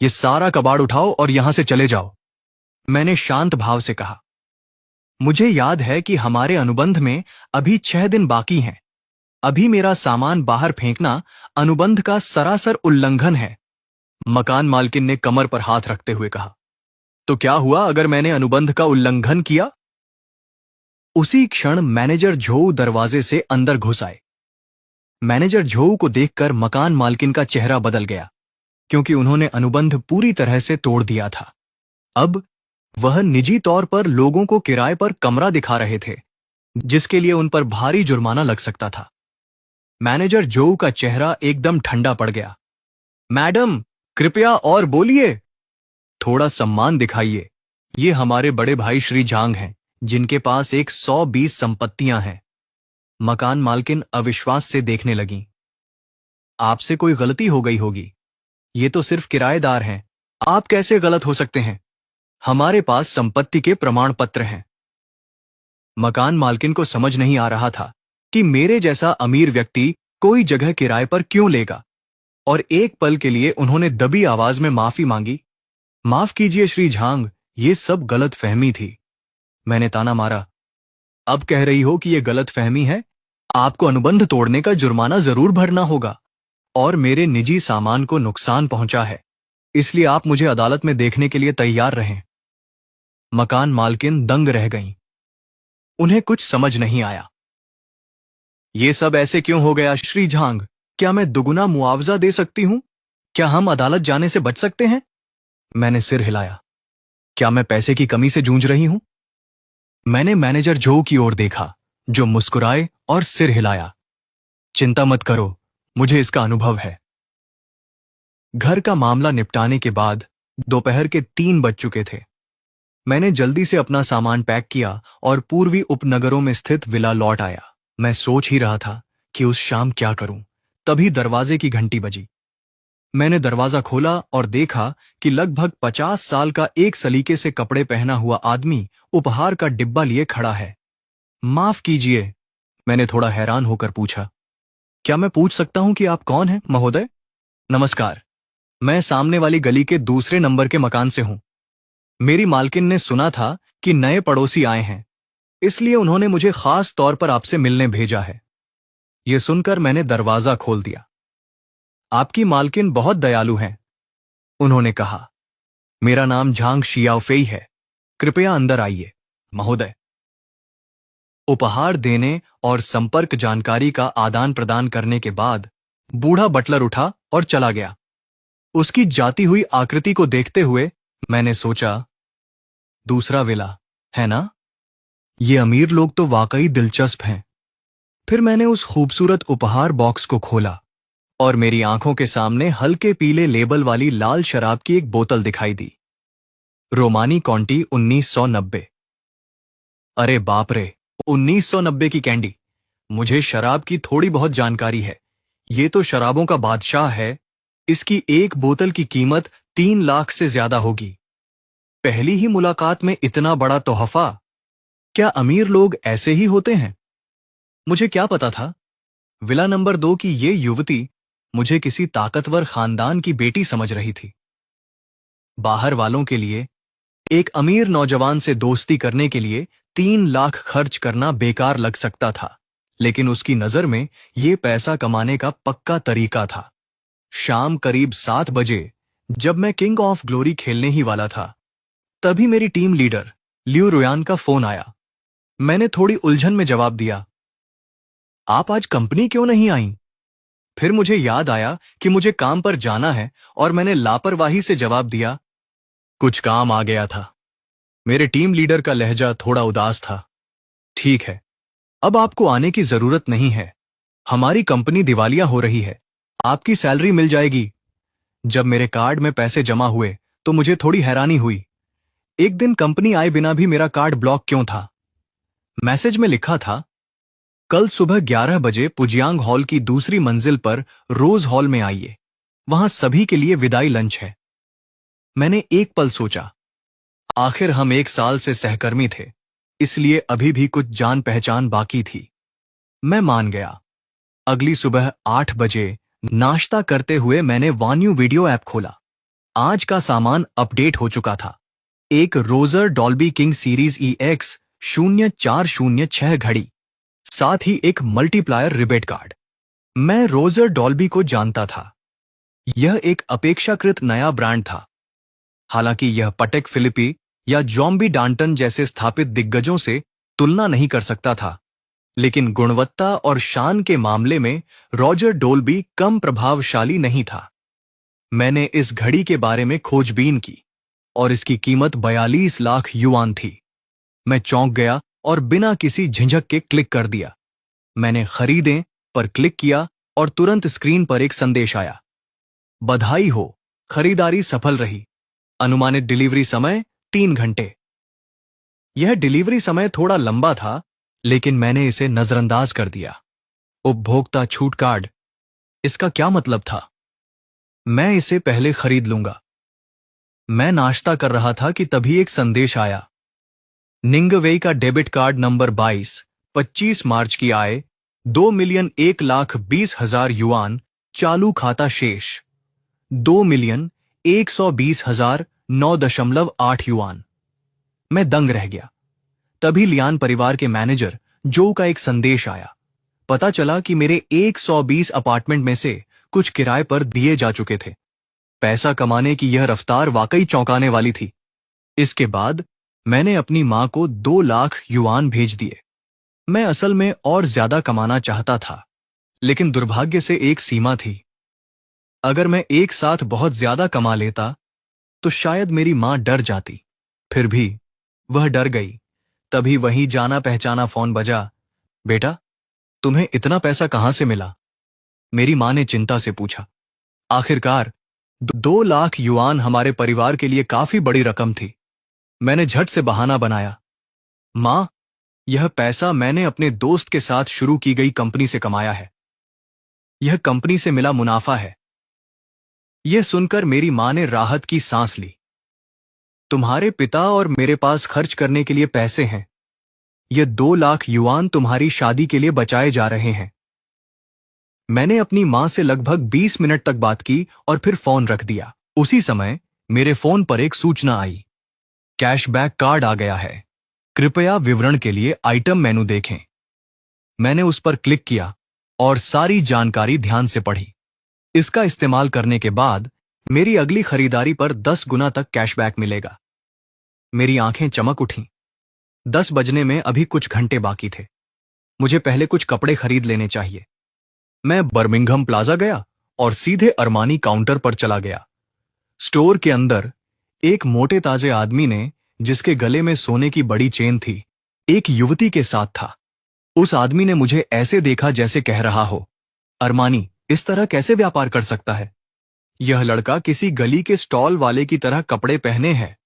ये सारा कबाड़ उठाओ और यहां से चले जाओ। मैंने शांत भाव से कहा। मुझे याद है कि हमारे अनुबंध में अभी 6 दिन बाकी हैं। अभी मेरा सामान बाहर फेंकना अनुबंध का सरासर उल्लंघन है। मकान मालकिन ने कमर पर हाथ रखते हुए कहा। तो क्या हुआ अगर मैंने अनुबंध का उल्लंघन किया? उसी क्षण मैनेजर झोउ दरवाजे से अंदर घुस आए। मैनेजर झोउ को देखकर मकान मालकिन का चेहरा बदल गया, क्योंकि उन्होंने अनुबंध पूरी तरह से तोड़ दिया था। अब वह निजी तौर पर लोगों को किराए पर कमरा दिखा रहे थे, जिसके लिए उन पर भारी जुर्माना लग सकता था। मैनेजर झोउ का चेहरा एकदम ठंडा पड़ गया। मैडम, कृपया और बोलिए। थोड़ा सम्मान दिखाइए। ये हमारे बड़े भाई श्री जांग हैं, जिनके पास 120 संपत्तियां हैं। मकान मालकिन अविश्वास से देखने लगी। आपसे कोई गलती हो गई होगी। ये तो सिर्फ किराएदार हैं। आप कैसे गलत हो सकते हैं? हमारे पास संपत्ति के प्रमाण पत्र हैं। मकान मालकिन को समझ नहीं आ रहा था कि मेरे जैसा अमीर व्यक्ति कोई जगह किराए पर क्यों लेगा, और एक पल के लिए उन्होंने दबी आवाज में माफी मांगी। माफ कीजिए श्री झांग, ये सब गलत फहमी थी। मैंने ताना मारा। अब कह रही हो कि ये गलत फहमी है? आपको अनुबंध तोड़ने का जुर्माना जरूर भरना होगा, और मेरे निजी सामान को नुकसान पहुंचा है, इसलिए आप मुझे अदालत में देखने के लिए तैयार रहें। मकान मालकिन दंग रह गईं। उन्हें कुछ समझ नहीं आया। ये सब ऐसे क्यों हो गया श्री झांग? क्या मैं दुगुना मुआवजा दे सकती हूं? क्या हम अदालत जाने से बच सकते हैं? मैंने सिर हिलाया। क्या मैं पैसे की कमी से जूझ रही हूं? मैंने मैनेजर झोउ की ओर देखा, जो मुस्कुराए और सिर हिलाया। चिंता मत करो, मुझे इसका अनुभव है। घर का मामला निपटाने के बाद दोपहर के 3 बज चुके थे। मैंने जल्दी से अपना सामान पैक किया और पूर्वी उपनगरों में स्थित विला लौट आया। मैं सोच ही रहा था कि उस शाम क्या करूं, तभी दरवाजे की घंटी बजी। मैंने दरवाजा खोला और देखा कि लगभग 50 साल का एक सलीके से कपड़े पहना हुआ आदमी उपहार का डिब्बा लिए खड़ा है। माफ कीजिए, मैंने थोड़ा हैरान होकर पूछा। क्या मैं पूछ सकता हूं कि आप कौन हैं, महोदय? नमस्कार, मैं सामने वाली गली के दूसरे नंबर के मकान से हूं। मेरी मालकिन ने सुना था कि नए पड़ोसी आए हैं, इसलिए उन्होंने मुझे खास तौर पर आपसे मिलने भेजा है। यह सुनकर मैंने दरवाजा खोल दिया। आपकी मालकिन बहुत दयालु हैं, उन्होंने कहा। मेरा नाम झांग शियाओफेई है। कृपया अंदर आइए, महोदय। उपहार देने और संपर्क जानकारी का आदान प्रदान करने के बाद बूढ़ा बटलर उठा और चला गया। उसकी जाती हुई आकृति को देखते हुए मैंने सोचा, दूसरा विला, है ना? ये अमीर लोग तो वाकई दिलचस्प हैं। फिर मैंने उस खूबसूरत उपहार बॉक्स को खोला और मेरी आंखों के सामने हल्के पीले लेबल वाली लाल शराब की एक बोतल दिखाई दी। रोमानी कॉन्टी 1990। अरे बाप रे, 1990 की कैंडी। मुझे शराब की थोड़ी बहुत जानकारी है। ये तो शराबों का बादशाह है। इसकी एक बोतल की कीमत 3 लाख से ज्यादा होगी। पहली ही मुलाकात में इतना बड़ा तोहफा। क्या अमीर लोग ऐसे ही होते हैं? मुझे क्या पता था? विला नंबर 2 की ये युवती मुझे किसी ताकतवर खानदान की बेटी समझ रही थी। बाहर वालों के लिए एक अमीर नौजवान से दोस्ती करने के लिए 3 लाख खर्च करना बेकार लग सकता था, लेकिन उसकी नजर में यह पैसा कमाने का पक्का तरीका था। शाम करीब 7 बजे, जब मैं किंग ऑफ ग्लोरी खेलने ही वाला था, तभी मेरी टीम लीडर लियू रुयान का फोन आया। मैंने थोड़ी उलझन में जवाब दिया, आप आज कंपनी क्यों नहीं आई? फिर मुझे याद आया कि मुझे काम पर जाना है और मैंने लापरवाही से जवाब दिया, कुछ काम आ गया था। मेरे टीम लीडर का लहजा थोड़ा उदास था। ठीक है, अब आपको आने की जरूरत नहीं है। हमारी कंपनी दिवालिया हो रही है। आपकी सैलरी मिल जाएगी। जब मेरे कार्ड में पैसे जमा हुए तो मुझे थोड़ी हैरानी हुई। एक दिन कंपनी आए बिना भी मेरा कार्ड ब्लॉक क्यों था? मैसेज में लिखा था, कल सुबह 11 बजे पुजियांग हॉल की दूसरी मंजिल पर रोज हॉल में आइए। वहां सभी के लिए विदाई लंच है। मैंने एक पल सोचा, आखिर हम 1 साल से सहकर्मी थे, इसलिए अभी भी कुछ जान पहचान बाकी थी। मैं मान गया। अगली सुबह 8 बजे नाश्ता करते हुए मैंने वान्यू वीडियो ऐप खोला। आज का सामान अपडेट हो चुका था। एक Roger Dolby king series EX 0406 घड़ी, साथ ही एक मल्टीप्लायर रिबेट कार्ड। मैं रोजर डॉल्बी को जानता था। यह एक अपेक्षाकृत नया ब्रांड था। हालांकि यह पटेक फिलिपी या जॉम्बी डांटन जैसे स्थापित दिग्गजों से तुलना नहीं कर सकता था, लेकिन गुणवत्ता और शान के मामले में रॉजर डोल्बी कम प्रभावशाली नहीं था। मैंने इस घड़ी के बारे में खोजबीन की और इसकी कीमत 42 लाख युआन थी। मैं चौंक गया और बिना किसी झिझक के क्लिक कर दिया। मैंने खरीदें पर क्लिक किया और तुरंत स्क्रीन पर एक संदेश आया, बधाई हो, खरीदारी सफल रही। अनुमानित डिलीवरी समय 3 घंटे। यह डिलीवरी समय थोड़ा लंबा था, लेकिन मैंने इसे नजरअंदाज कर दिया। उपभोक्ता छूट कार्ड, इसका क्या मतलब था? मैं इसे पहले खरीद लूंगा। मैं नाश्ता कर रहा था कि तभी एक संदेश आया, निंगवेई का डेबिट कार्ड नंबर 25 मार्च की आय 2,01,20,000 युआन, चालू खाता शेष 2,120,009.8 युआन। मैं दंग रह गया। तभी लियान परिवार के मैनेजर जो का एक संदेश आया। पता चला कि मेरे 120 अपार्टमेंट में से कुछ किराए पर दिए जा चुके थे। पैसा कमाने की यह रफ्तार वाकई चौंकाने वाली थी। इसके बाद मैंने अपनी मां को 2 लाख युआन भेज दिए। मैं असल में और ज्यादा कमाना चाहता था, लेकिन दुर्भाग्य से एक सीमा थी। अगर मैं एक साथ बहुत ज्यादा कमा लेता तो शायद मेरी मां डर जाती। फिर भी वह डर गई। तभी वही जाना पहचाना फोन बजा। बेटा, तुम्हें इतना पैसा कहां से मिला? मेरी मां ने चिंता से पूछा। आखिरकार 2 लाख युआन हमारे परिवार के लिए काफी बड़ी रकम थी। मैंने झट से बहाना बनाया, मां, यह पैसा मैंने अपने दोस्त के साथ शुरू की गई कंपनी से कमाया है। यह कंपनी से मिला मुनाफा है। यह सुनकर मेरी मां ने राहत की सांस ली। तुम्हारे पिता और मेरे पास खर्च करने के लिए पैसे हैं। यह 2 लाख युआन तुम्हारी शादी के लिए बचाए जा रहे हैं। मैंने अपनी मां से लगभग 20 मिनट तक बात की और फिर फोन रख दिया। उसी समय मेरे फोन पर एक सूचना आई, कैशबैक कार्ड आ गया है। कृपया विवरण के लिए आइटम मेनू देखें। मैंने उस पर क्लिक किया और सारी जानकारी ध्यान से पढ़ी। इसका इस्तेमाल करने के बाद मेरी अगली खरीदारी पर 10 गुना तक कैशबैक मिलेगा। मेरी आंखें चमक उठीं। 10 बजने में अभी कुछ घंटे बाकी थे। मुझे पहले कुछ कपड़े खरीद लेने चाहिए। मैं बर्मिंघम प्लाजा गया और सीधे अरमानी काउंटर पर चला गया। स्टोर के अंदर एक मोटे ताजे आदमी ने, जिसके गले में सोने की बड़ी चेन थी, एक युवती के साथ था। उस आदमी ने मुझे ऐसे देखा जैसे कह रहा हो, अरमानी इस तरह कैसे व्यापार कर सकता है? यह लड़का किसी गली के स्टॉल वाले की तरह कपड़े पहने है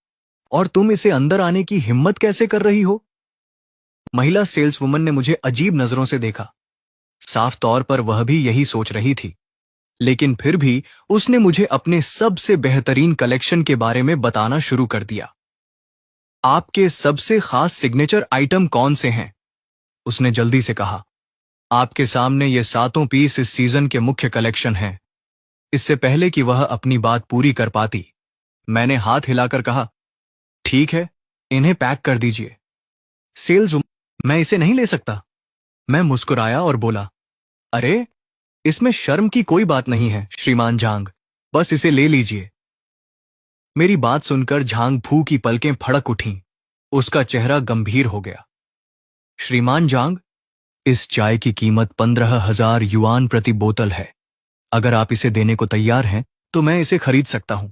और तुम इसे अंदर आने की हिम्मत कैसे कर रही हो? महिला सेल्सवुमन ने मुझे अजीब नजरों से देखा। साफ तौर पर वह भी यही सोच रही थी, लेकिन फिर भी उसने मुझे अपने सबसे बेहतरीन कलेक्शन के बारे में बताना शुरू कर दिया। आपके सबसे खास सिग्नेचर आइटम कौन से हैं? उसने जल्दी से कहा। आपके सामने ये 7 पीस इस सीजन के मुख्य कलेक्शन हैं। इससे पहले कि वह अपनी बात पूरी कर पाती, मैंने हाथ हिलाकर कहा, ठीक है, इन्हें पैक कर दीजिए। मैं इसे नहीं ले सकता। मैं मुस्कुराया और बोला, अरे, इसमें शर्म की कोई बात नहीं है श्रीमान झांग, बस इसे ले लीजिए। मेरी बात सुनकर झांग फू की पलकें फड़क उठीं। उसका चेहरा गंभीर हो गया। श्रीमान जांग, इस चाय की कीमत 15,000 युआन प्रति बोतल है। अगर आप इसे देने को तैयार हैं तो मैं इसे खरीद सकता हूं।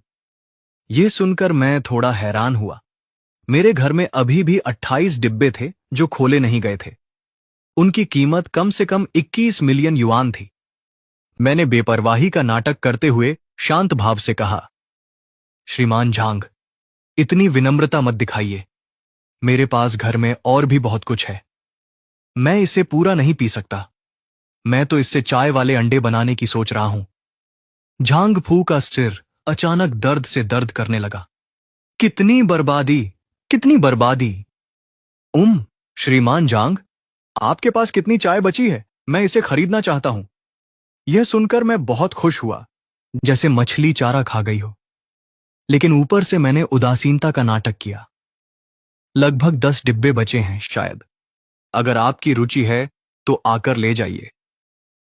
यह सुनकर मैं थोड़ा हैरान हुआ। मेरे घर में अभी भी 28 डिब्बे थे जो खोले नहीं गए थे। उनकी कीमत कम से कम 21 मिलियन युआन थी। मैंने बेपरवाही का नाटक करते हुए शांत भाव से कहा, श्रीमान झांग, इतनी विनम्रता मत दिखाइए। मेरे पास घर में और भी बहुत कुछ है। मैं इसे पूरा नहीं पी सकता। मैं तो इससे चाय वाले अंडे बनाने की सोच रहा हूं। झांग फू का सिर अचानक दर्द से दर्द करने लगा। कितनी बर्बादी, कितनी बर्बादी। श्रीमान जांग, आपके पास कितनी चाय बची है? मैं इसे खरीदना चाहता हूं। यह सुनकर मैं बहुत खुश हुआ, जैसे मछली चारा खा गई हो। लेकिन ऊपर से मैंने उदासीनता का नाटक किया। लगभग 10 डिब्बे बचे हैं शायद। अगर आपकी रुचि है तो आकर ले जाइए।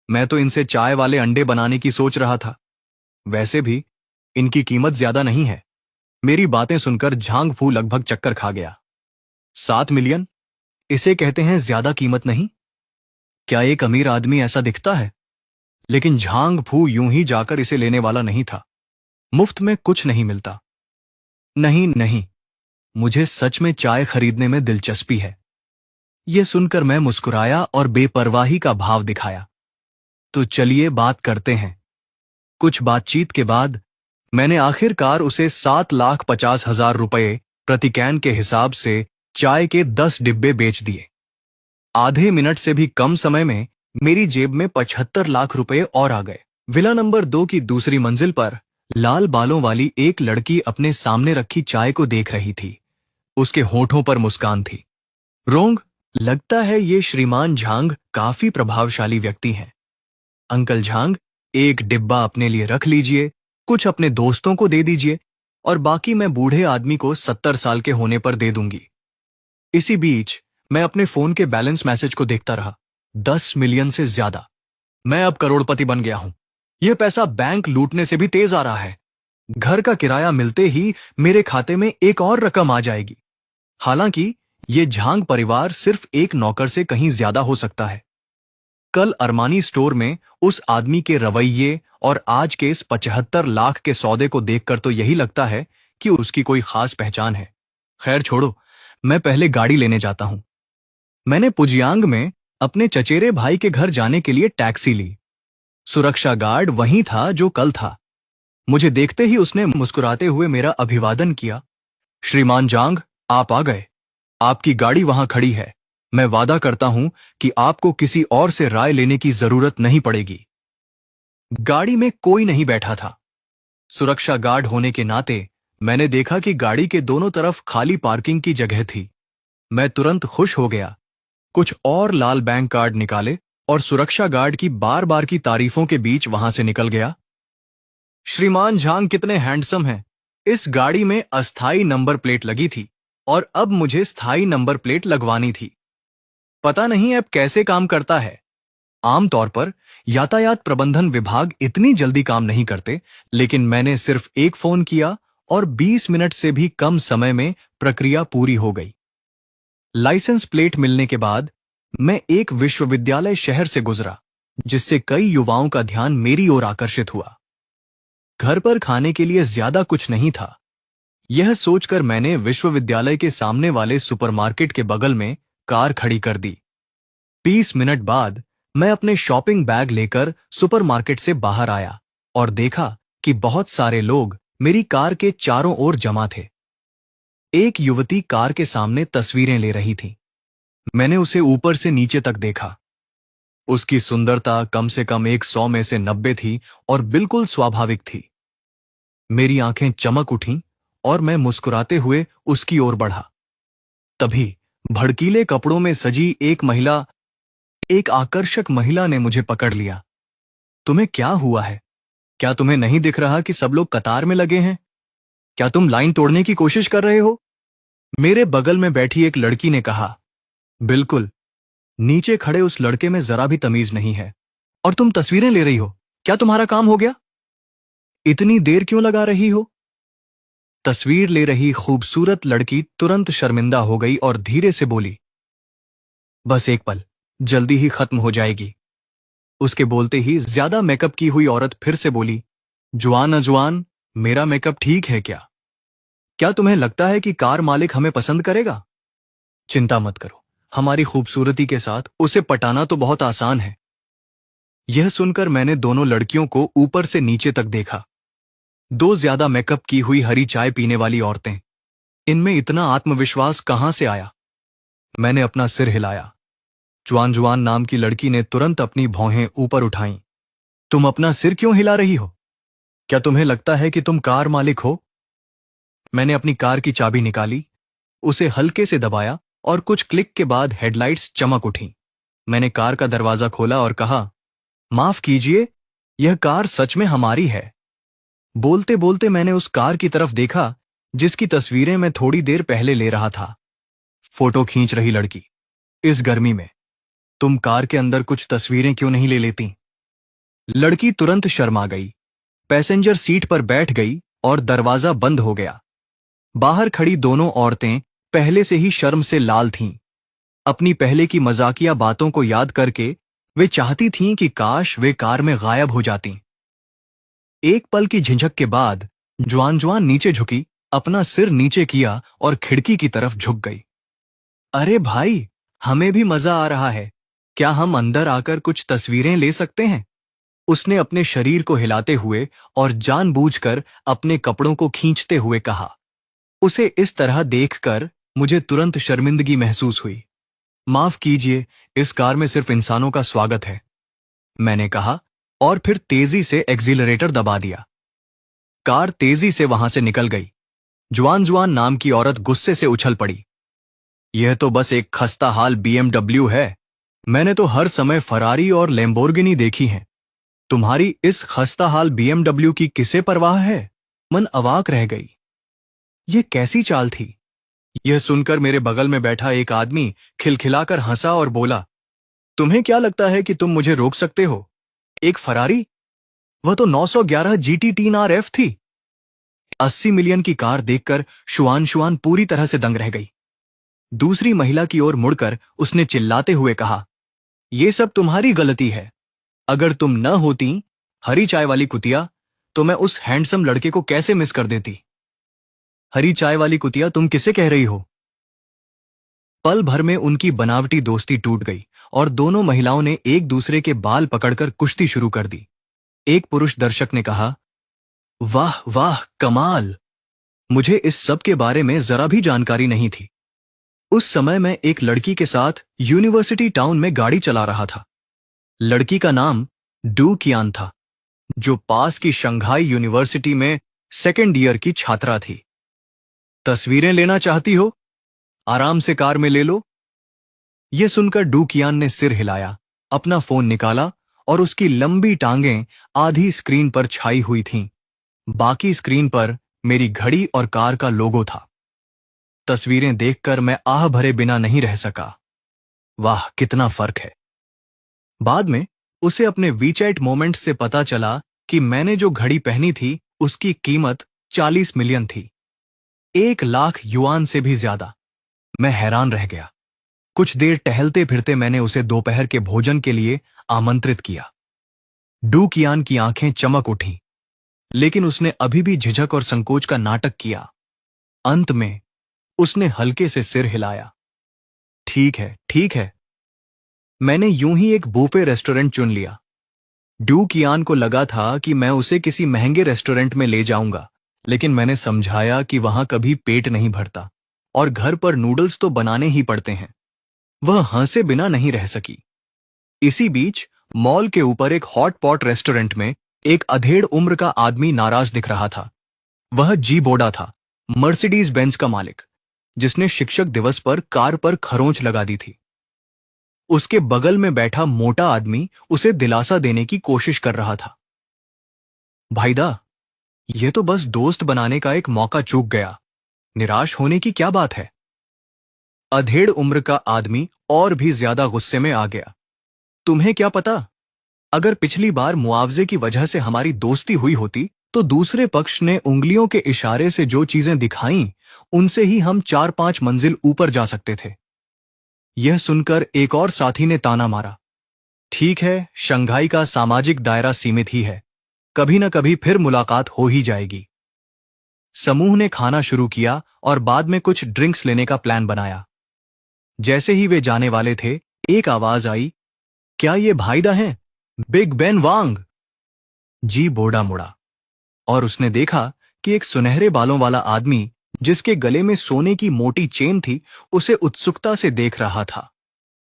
मैं तो इनसे चाय वाले अंडे बनाने की सोच रहा था। वैसे भी इनकी कीमत ज्यादा नहीं है। मेरी बातें सुनकर झांग फू लगभग चक्कर खा गया। 7 मिलियन? इसे कहते हैं ज्यादा कीमत नहीं? क्या एक अमीर आदमी ऐसा दिखता है? लेकिन झांग फू यूं ही जाकर इसे लेने वाला नहीं था। मुफ्त में कुछ नहीं मिलता। नहीं नहीं, मुझे सच में चाय खरीदने में दिलचस्पी है। यह सुनकर मैं मुस्कुराया और बेपरवाही का भाव दिखाया। तो चलिए बात करते हैं। कुछ बातचीत के बाद मैंने आखिरकार उसे 7,50,000 रुपये प्रति कैन के हिसाब से चाय के 10 डिब्बे बेच दिए। आधे मिनट से भी कम समय में मेरी जेब में 75 लाख रुपए और आ गए। विला नंबर 2 की दूसरी मंजिल पर लाल बालों वाली एक लड़की अपने सामने रखी चाय को देख रही थी। उसके होठों पर मुस्कान थी। रोंग, लगता है ये श्रीमान झांग काफी प्रभावशाली व्यक्ति हैं। अंकल झांग, एक डिब्बा अपने लिए रख लीजिए, कुछ अपने दोस्तों को दे दीजिए और बाकी मैं बूढ़े आदमी को 70 साल के होने पर दे दूंगी। इसी बीच मैं अपने फोन के बैलेंस मैसेज को देखता रहा। 10 मिलियन से ज्यादा। मैं अब करोड़पति बन गया हूं। यह पैसा बैंक लूटने से भी तेज आ रहा है। घर का किराया मिलते ही मेरे खाते में एक और रकम आ जाएगी। हालांकि ये झांग परिवार सिर्फ एक नौकर से कहीं ज्यादा हो सकता है। कल अरमानी स्टोर में उस आदमी के रवैये और आज के इस 75 लाख के सौदे को देखकर तो यही लगता है कि उसकी कोई खास पहचान है। खैर छोड़ो, मैं पहले गाड़ी लेने जाता हूं। मैंने पुजियांग में अपने चचेरे भाई के घर जाने के लिए टैक्सी ली। सुरक्षा गार्ड वहीं था जो कल था। मुझे देखते ही उसने मुस्कुराते हुए मेरा अभिवादन किया। श्रीमान जांग, आप आ गए। आपकी गाड़ी वहां खड़ी है। मैं वादा करता हूं कि आपको किसी और से राय लेने की जरूरत नहीं पड़ेगी। गाड़ी में कोई नहीं बैठा था। सुरक्षा गार्ड होने के नाते मैंने देखा कि गाड़ी के दोनों तरफ खाली पार्किंग की जगह थी। मैं तुरंत खुश हो गया। कुछ और लाल बैंक कार्ड निकाले और सुरक्षा गार्ड की बार बार की तारीफों के बीच वहां से निकल गया। श्रीमान झांग कितने हैंडसम हैं। इस गाड़ी में अस्थाई नंबर प्लेट लगी थी और अब मुझे स्थायी नंबर प्लेट लगवानी थी। पता नहीं अब कैसे काम करता है। आमतौर पर यातायात प्रबंधन विभाग इतनी जल्दी काम नहीं करते, लेकिन मैंने सिर्फ एक फोन किया और 20 मिनट से भी कम समय में प्रक्रिया पूरी हो गई। लाइसेंस प्लेट मिलने के बाद मैं एक विश्वविद्यालय शहर से गुजरा, जिससे कई युवाओं का ध्यान मेरी ओर आकर्षित हुआ। घर पर खाने के लिए ज्यादा कुछ नहीं था। यह सोचकर मैंने विश्वविद्यालय के सामने वाले सुपरमार्केट के बगल में कार खड़ी कर दी। 20 मिनट बाद मैं अपने शॉपिंग बैग लेकर सुपरमार्केट से बाहर आया और देखा कि बहुत सारे लोग मेरी कार के चारों ओर जमा थे। एक युवती कार के सामने तस्वीरें ले रही थी। मैंने उसे ऊपर से नीचे तक देखा। उसकी सुंदरता कम से कम 100 में से 90 थी और बिल्कुल स्वाभाविक थी। मेरी आंखें चमक उठीं और मैं मुस्कुराते हुए उसकी ओर बढ़ा। तभी भड़कीले कपड़ों में सजी एक आकर्षक महिला ने मुझे पकड़ लिया। तुम्हें क्या हुआ है? क्या तुम्हें नहीं दिख रहा कि सब लोग कतार में लगे हैं? क्या तुम लाइन तोड़ने की कोशिश कर रहे हो? मेरे बगल में बैठी एक लड़की ने कहा। बिल्कुल। नीचे खड़े उस लड़के में जरा भी तमीज नहीं है। और तुम तस्वीरें ले रही हो? क्या तुम्हारा काम हो गया? इतनी देर क्यों लगा रही हो? तस्वीर ले रही खूबसूरत लड़की तुरंत शर्मिंदा हो गई और धीरे से बोली, बस एक पल, जल्दी ही खत्म हो जाएगी। उसके बोलते ही ज्यादा मेकअप की हुई औरत फिर से बोली, जुआन अजवान, मेरा मेकअप ठीक है क्या? क्या तुम्हें लगता है कि कार मालिक हमें पसंद करेगा? चिंता मत करो, हमारी खूबसूरती के साथ उसे पटाना तो बहुत आसान है। यह सुनकर मैंने दोनों लड़कियों को ऊपर से नीचे तक देखा। दो ज्यादा मेकअप की हुई हरी चाय पीने वाली औरतें। इनमें इतना आत्मविश्वास कहां से आया? मैंने अपना सिर हिलाया। जुआन जुआन नाम की लड़की ने तुरंत अपनी भौहें ऊपर उठाईं। तुम अपना सिर क्यों हिला रही हो? क्या तुम्हें लगता है कि तुम कार मालिक हो? मैंने अपनी कार की चाबी निकाली, उसे हल्के से दबाया और कुछ क्लिक के बाद हेडलाइट्स चमक उठी। मैंने कार का दरवाजा खोला और कहा, माफ कीजिए, यह कार सच में हमारी है। बोलते बोलते मैंने उस कार की तरफ देखा जिसकी तस्वीरें मैं थोड़ी देर पहले ले रहा था। फोटो खींच रही लड़की, इस गर्मी में तुम कार के अंदर कुछ तस्वीरें क्यों नहीं ले लेती? लड़की तुरंत शर्मा गई, पैसेंजर सीट पर बैठ गई और दरवाजा बंद हो गया। बाहर खड़ी दोनों औरतें पहले से ही शर्म से लाल थीं। अपनी पहले की मजाकिया बातों को याद करके वे चाहती थीं कि काश वे कार में गायब हो जातीं। एक पल की झिझक के बाद जुआन जुआन नीचे झुकी, अपना सिर नीचे किया और खिड़की की तरफ झुक गई। अरे भाई, हमें भी मजा आ रहा है, क्या हम अंदर आकर कुछ तस्वीरें ले सकते हैं? उसने अपने शरीर को हिलाते हुए और जानबूझकर अपने कपड़ों को खींचते हुए कहा। उसे इस तरह देखकर मुझे तुरंत शर्मिंदगी महसूस हुई। माफ कीजिए, इस कार में सिर्फ इंसानों का स्वागत है, मैंने कहा और फिर तेजी से एक्सीलरेटर दबा दिया। कार तेजी से वहां से निकल गई। जुआन जुआन नाम की औरत गुस्से से उछल पड़ी। यह तो बस एक खस्ता हाल BMW है। मैंने तो हर समय फरारी और लैम्बोर्गिनी देखी हैं। तुम्हारी इस खस्ता हाल BMW की किसे परवाह है? मन अवाक रह गई। यह कैसी चाल थी? यह सुनकर मेरे बगल में बैठा एक आदमी खिलखिलाकर हंसा और बोला, तुम्हें क्या लगता है कि तुम मुझे रोक सकते हो? एक फरारी, वह तो 911 GT3 RF थी। 80 मिलियन की कार देखकर शुआन शुआन पूरी तरह से दंग रह गई। दूसरी महिला की ओर मुड़कर उसने चिल्लाते हुए कहा, यह सब तुम्हारी गलती है। अगर तुम न होती, हरी चाय वाली कुतिया, तो मैं उस हैंडसम लड़के को कैसे मिस कर देती? हरी चाय वाली कुतिया तुम किसे कह रही हो? पल भर में उनकी बनावटी दोस्ती टूट गई और दोनों महिलाओं ने एक दूसरे के बाल पकड़कर कुश्ती शुरू कर दी। एक पुरुष दर्शक ने कहा, वाह वाह, कमाल! मुझे इस सब के बारे में जरा भी जानकारी नहीं थी। उस समय मैं एक लड़की के साथ यूनिवर्सिटी टाउन में गाड़ी चला रहा था। लड़की का नाम डू कियान था, जो पास की शंघाई यूनिवर्सिटी में सेकेंड ईयर की छात्रा थी। तस्वीरें लेना चाहती हो? आराम से कार में ले लो। यह सुनकर डू कियान ने सिर हिलाया, अपना फोन निकाला और उसकी लंबी टांगें आधी स्क्रीन पर छाई हुई थीं। बाकी स्क्रीन पर मेरी घड़ी और कार का लोगो था। तस्वीरें देखकर मैं आह भरे बिना नहीं रह सका। वाह, कितना फर्क है। बाद में उसे अपने वीचैट मोमेंट्स से पता चला कि मैंने जो घड़ी पहनी थी उसकी कीमत 40 मिलियन थी, 1 लाख युआन से भी ज्यादा। मैं हैरान रह गया। कुछ देर टहलते फिरते मैंने उसे दोपहर के भोजन के लिए आमंत्रित किया। डू कियान की आंखें चमक उठीं, लेकिन उसने अभी भी झिझक और संकोच का नाटक किया। अंत में उसने हल्के से सिर हिलाया। ठीक है, ठीक है। मैंने यूं ही एक बूफे रेस्टोरेंट चुन लिया। डू कियान को लगा था कि मैं उसे किसी महंगे रेस्टोरेंट में ले जाऊंगा, लेकिन मैंने समझाया कि वहां कभी पेट नहीं भरता और घर पर नूडल्स तो बनाने ही पड़ते हैं। वह हंसे बिना नहीं रह सकी। इसी बीच मॉल के ऊपर एक हॉट पॉट रेस्टोरेंट में एक अधेड़ उम्र का आदमी नाराज दिख रहा था। वह जी बोडा था, मर्सिडीज बेंज का मालिक, जिसने शिक्षक दिवस पर कार पर खरोंच लगा दी थी। उसके बगल में बैठा मोटा आदमी उसे दिलासा देने की कोशिश कर रहा था। भाईदा, यह तो बस दोस्त बनाने का एक मौका चूक गया, निराश होने की क्या बात है? अधेड़ उम्र का आदमी और भी ज्यादा गुस्से में आ गया। तुम्हें क्या पता, अगर पिछली बार मुआवजे की वजह से हमारी दोस्ती हुई होती तो दूसरे पक्ष ने उंगलियों के इशारे से जो चीजें दिखाईं, उनसे ही हम 4-5 मंजिल ऊपर जा सकते थे। यह सुनकर एक और साथी ने ताना मारा, ठीक है, शंघाई का सामाजिक दायरा सीमित ही है, कभी न कभी फिर मुलाकात हो ही जाएगी। समूह ने खाना शुरू किया और बाद में कुछ ड्रिंक्स लेने का प्लान बनाया। जैसे ही वे जाने वाले थे, एक आवाज आई, क्या ये भाईदा हैं? बिग बेन वांग। जी बोड़ा मुड़ा और उसने देखा कि एक सुनहरे बालों वाला आदमी, जिसके गले में सोने की मोटी चेन थी, उसे उत्सुकता से देख रहा था।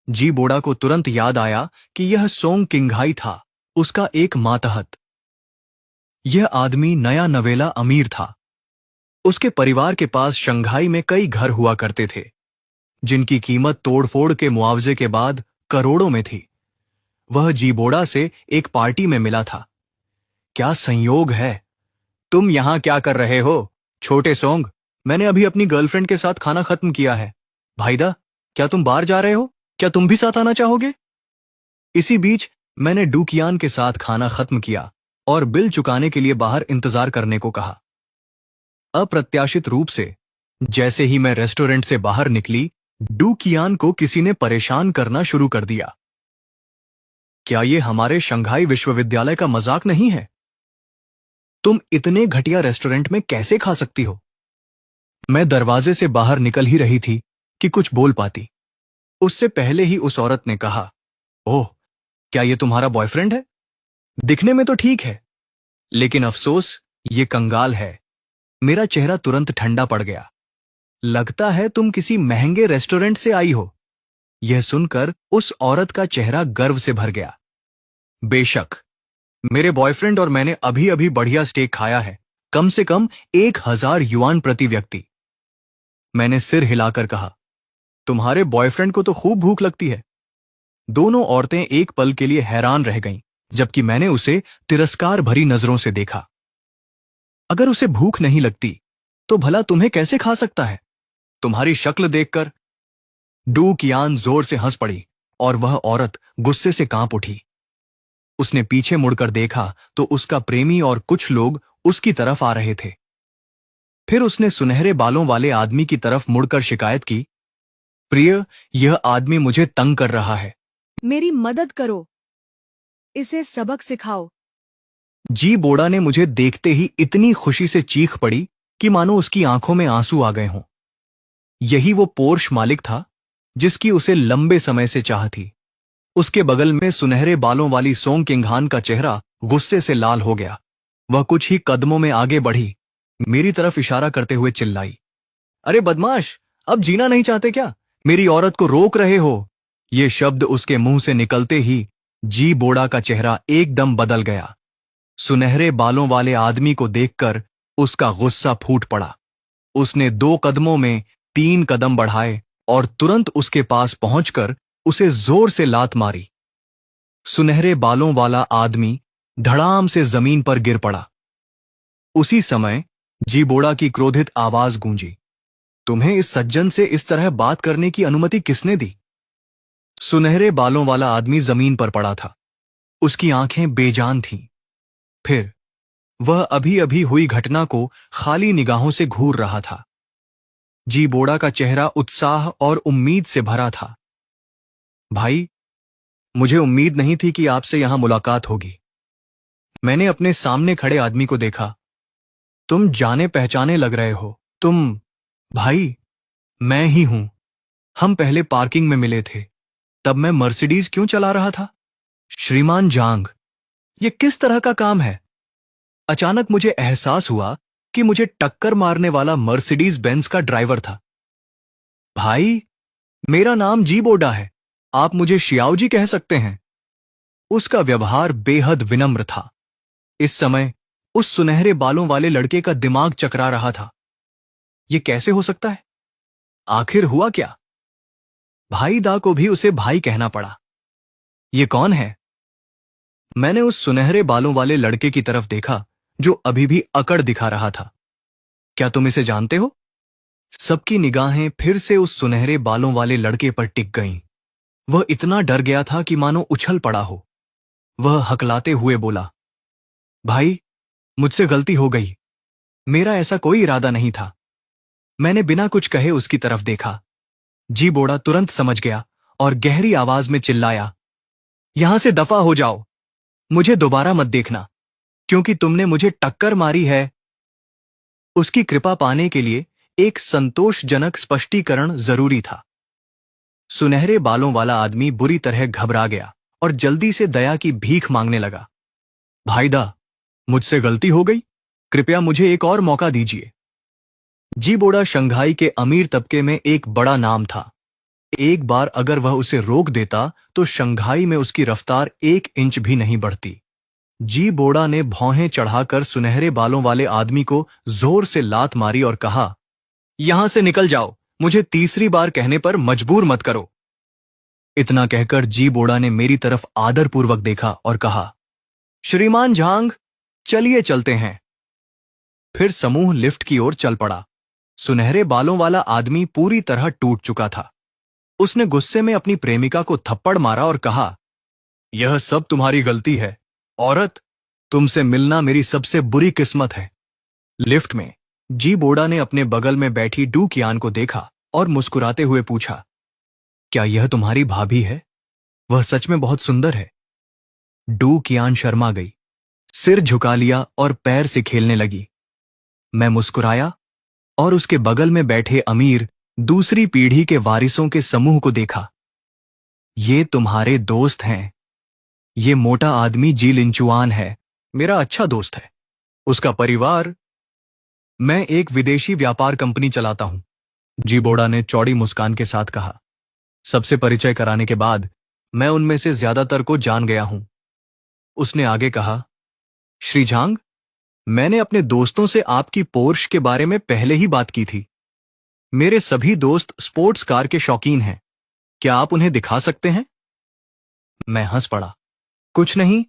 जी बोड़ा को तुरंत याद आया कि यह सोंग किंघाई था, उसका एक मातहत। यह आदमी नया नवेला अमीर था। उसके परिवार के पास शंघाई में कई घर हुआ करते थे, जिनकी कीमत तोड़फोड़ के मुआवजे के बाद करोड़ों में थी। वह जीबोड़ा से एक पार्टी में मिला था। क्या संयोग है! तुम यहां क्या कर रहे हो, छोटे सोंग? मैंने अभी अपनी गर्लफ्रेंड के साथ खाना खत्म किया है। भाईदा, क्या तुम बाहर जा रहे हो? क्या तुम भी साथ आना चाहोगे? इसी बीच मैंने डूकियान के साथ खाना खत्म किया और बिल चुकाने के लिए बाहर इंतजार करने को कहा। अप्रत्याशित रूप से जैसे ही मैं रेस्टोरेंट से बाहर निकली, डूकियान को किसी ने परेशान करना शुरू कर दिया। क्या ये हमारे शंघाई विश्वविद्यालय का मजाक नहीं है? तुम इतने घटिया रेस्टोरेंट में कैसे खा सकती हो? मैं दरवाजे से बाहर निकल ही रही थी कि कुछ बोल पाती, उससे पहले ही उस औरत ने कहा, ओह, क्या ये तुम्हारा बॉयफ्रेंड है? दिखने में तो ठीक है, लेकिन अफसोस ये कंगाल है। मेरा चेहरा तुरंत ठंडा पड़ गया। लगता है तुम किसी महंगे रेस्टोरेंट से आई हो। यह सुनकर उस औरत का चेहरा गर्व से भर गया। बेशक, मेरे बॉयफ्रेंड और मैंने अभी अभी बढ़िया स्टेक खाया है, कम से कम 1000 युआन प्रति व्यक्ति। मैंने सिर हिलाकर कहा, तुम्हारे बॉयफ्रेंड को तो खूब भूख लगती है। दोनों औरतें एक पल के लिए हैरान रह गईं, जबकि मैंने उसे तिरस्कार भरी नजरों से देखा। अगर उसे भूख नहीं लगती, तो भला तुम्हें कैसे खा सकता है? तुम्हारी शक्ल देखकर। डू कियान जोर से हंस पड़ी और वह औरत गुस्से से कांप उठी। उसने पीछे मुड़कर देखा तो उसका प्रेमी और कुछ लोग उसकी तरफ आ रहे थे। फिर उसने सुनहरे बालों वाले आदमी की तरफ मुड़कर शिकायत की, प्रिय, यह आदमी मुझे तंग कर रहा है। मेरी मदद करो, इसे सबक सिखाओ। जी बोड़ा ने मुझे देखते ही इतनी खुशी से चीख पड़ी कि मानो उसकी आंखों में आंसू आ गए हों। यही वो पोर्श मालिक था जिसकी उसे लंबे समय से चाह थी। उसके बगल में सुनहरे बालों वाली सोंग किंघान का चेहरा गुस्से से लाल हो गया। वह कुछ ही कदमों में आगे बढ़ी, मेरी तरफ इशारा करते हुए चिल्लाई, अरे बदमाश, अब जीना नहीं चाहते क्या? मेरी औरत को रोक रहे हो? ये शब्द उसके मुंह से निकलते ही जी बोड़ा का चेहरा एकदम बदल गया। सुनहरे बालों वाले आदमी को देखकर उसका गुस्सा फूट पड़ा। उसने 2 कदमों में 3 कदम बढ़ाए और तुरंत उसके पास पहुंचकर उसे जोर से लात मारी। सुनहरे बालों वाला आदमी धड़ाम से जमीन पर गिर पड़ा। उसी समय जीबोड़ा की क्रोधित आवाज गूंजी, तुम्हें इस सज्जन से इस तरह बात करने की अनुमति किसने दी? सुनहरे बालों वाला आदमी जमीन पर पड़ा था। उसकी आंखें बेजान थीं। फिर वह अभी अभी हुई घटना को खाली निगाहों से घूर रहा था। जी बोड़ा का चेहरा उत्साह और उम्मीद से भरा था। भाई, मुझे उम्मीद नहीं थी कि आपसे यहां मुलाकात होगी। मैंने अपने सामने खड़े आदमी को देखा। तुम जाने पहचाने लग रहे हो। तुम? भाई, मैं ही हूं। हम पहले पार्किंग में मिले थे। तब मैं मर्सिडीज क्यों चला रहा था? श्रीमान जांग, ये किस तरह का काम है? अचानक मुझे एहसास हुआ कि मुझे टक्कर मारने वाला मर्सिडीज बेंज का ड्राइवर था। भाई, मेरा नाम जी बोडा है, आप मुझे शियाओ जी कह सकते हैं। उसका व्यवहार बेहद विनम्र था। इस समय उस सुनहरे बालों वाले लड़के का दिमाग चकरा रहा था। यह कैसे हो सकता है? आखिर हुआ क्या? भाई दा को भी उसे भाई कहना पड़ा। यह कौन है? मैंने उस सुनहरे बालों वाले लड़के की तरफ देखा जो अभी भी अकड़ दिखा रहा था। क्या तुम इसे जानते हो? सबकी निगाहें फिर से उस सुनहरे बालों वाले लड़के पर टिक गईं। वह इतना डर गया था कि मानो उछल पड़ा हो। वह हकलाते हुए बोला, भाई, मुझसे गलती हो गई। मेरा ऐसा कोई इरादा नहीं था। मैंने बिना कुछ कहे उसकी तरफ देखा। जी बोड़ा तुरंत समझ गया और गहरी आवाज में चिल्लाया, यहां से दफा हो जाओ। मुझे दोबारा मत देखना, क्योंकि तुमने मुझे टक्कर मारी है। उसकी कृपा पाने के लिए एक संतोषजनक स्पष्टीकरण जरूरी था। सुनहरे बालों वाला आदमी बुरी तरह घबरा गया और जल्दी से दया की भीख मांगने लगा। भाईदा, मुझसे गलती हो गई, कृपया मुझे एक और मौका दीजिए। जी बोड़ा शंघाई के अमीर तबके में एक बड़ा नाम था। एक बार अगर वह उसे रोक देता तो शंघाई में उसकी रफ्तार 1 इंच भी नहीं बढ़ती। जी बोड़ा ने भौहें चढ़ाकर सुनहरे बालों वाले आदमी को जोर से लात मारी और कहा, यहां से निकल जाओ, मुझे तीसरी बार कहने पर मजबूर मत करो। इतना कहकर जी बोड़ा ने मेरी तरफ आदरपूर्वक देखा और कहा, श्रीमान झांग, चलिए चलते हैं। फिर समूह लिफ्ट की ओर चल पड़ा। सुनहरे बालों वाला आदमी पूरी तरह टूट चुका था। उसने गुस्से में अपनी प्रेमिका को थप्पड़ मारा और कहा, यह सब तुम्हारी गलती है, औरत, तुमसे मिलना मेरी सबसे बुरी किस्मत है। लिफ्ट में जी बोड़ा ने अपने बगल में बैठी डू कियान को देखा और मुस्कुराते हुए पूछा, क्या यह तुम्हारी भाभी है? वह सच में बहुत सुंदर है। डू कियान शर्मा गई, सिर झुका लिया और पैर से खेलने लगी। मैं मुस्कुराया और उसके बगल में बैठे अमीर दूसरी पीढ़ी के वारिसों के समूह को देखा। ये तुम्हारे दोस्त हैं। ये मोटा आदमी जी लिंचुआन है, मेरा अच्छा दोस्त है। उसका परिवार, मैं एक विदेशी व्यापार कंपनी चलाता हूं, जी बोड़ा ने चौड़ी मुस्कान के साथ कहा। सबसे परिचय कराने के बाद मैं उनमें से ज्यादातर को जान गया हूं। उसने आगे कहा, श्री झांग, मैंने अपने दोस्तों से आपकी पोर्श के बारे में पहले ही बात की थी। मेरे सभी दोस्त स्पोर्ट्स कार के शौकीन हैं। क्या आप उन्हें दिखा सकते हैं? मैं हंस पड़ा। कुछ नहीं,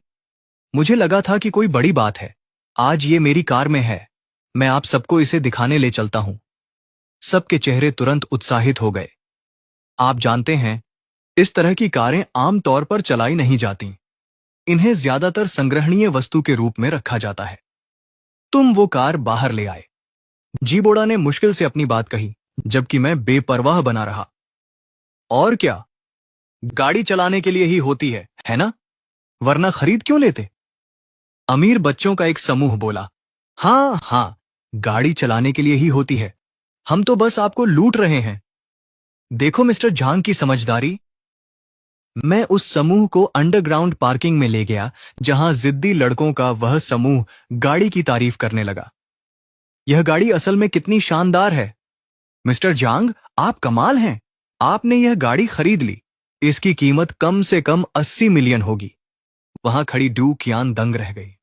मुझे लगा था कि कोई बड़ी बात है। आज ये मेरी कार में है, मैं आप सबको इसे दिखाने ले चलता हूं। सबके चेहरे तुरंत उत्साहित हो गए। आप जानते हैं, इस तरह की कारें आमतौर पर चलाई नहीं जाती। इन्हें ज्यादातर संग्रहणीय वस्तु के रूप में रखा जाता है। तुम वो कार बाहर ले आए। जी बोड़ा ने मुश्किल से अपनी बात कही, जबकि मैं बेपरवाह बना रहा। और क्या, गाड़ी चलाने के लिए ही होती है ना? वरना खरीद क्यों लेते? अमीर बच्चों का एक समूह बोला, हाँ हाँ, गाड़ी चलाने के लिए ही होती है। हम तो बस आपको लूट रहे हैं। देखो मिस्टर झांग की समझदारी। मैं उस समूह को अंडरग्राउंड पार्किंग में ले गया, जहां जिद्दी लड़कों का वह समूह गाड़ी की तारीफ करने लगा। यह गाड़ी असल में कितनी शानदार है। मिस्टर झांग, आप कमाल हैं। आपने यह गाड़ी खरीद ली। इसकी कीमत कम से कम 80 मिलियन होगी। वहां खड़ी डू कियान दंग रह गई।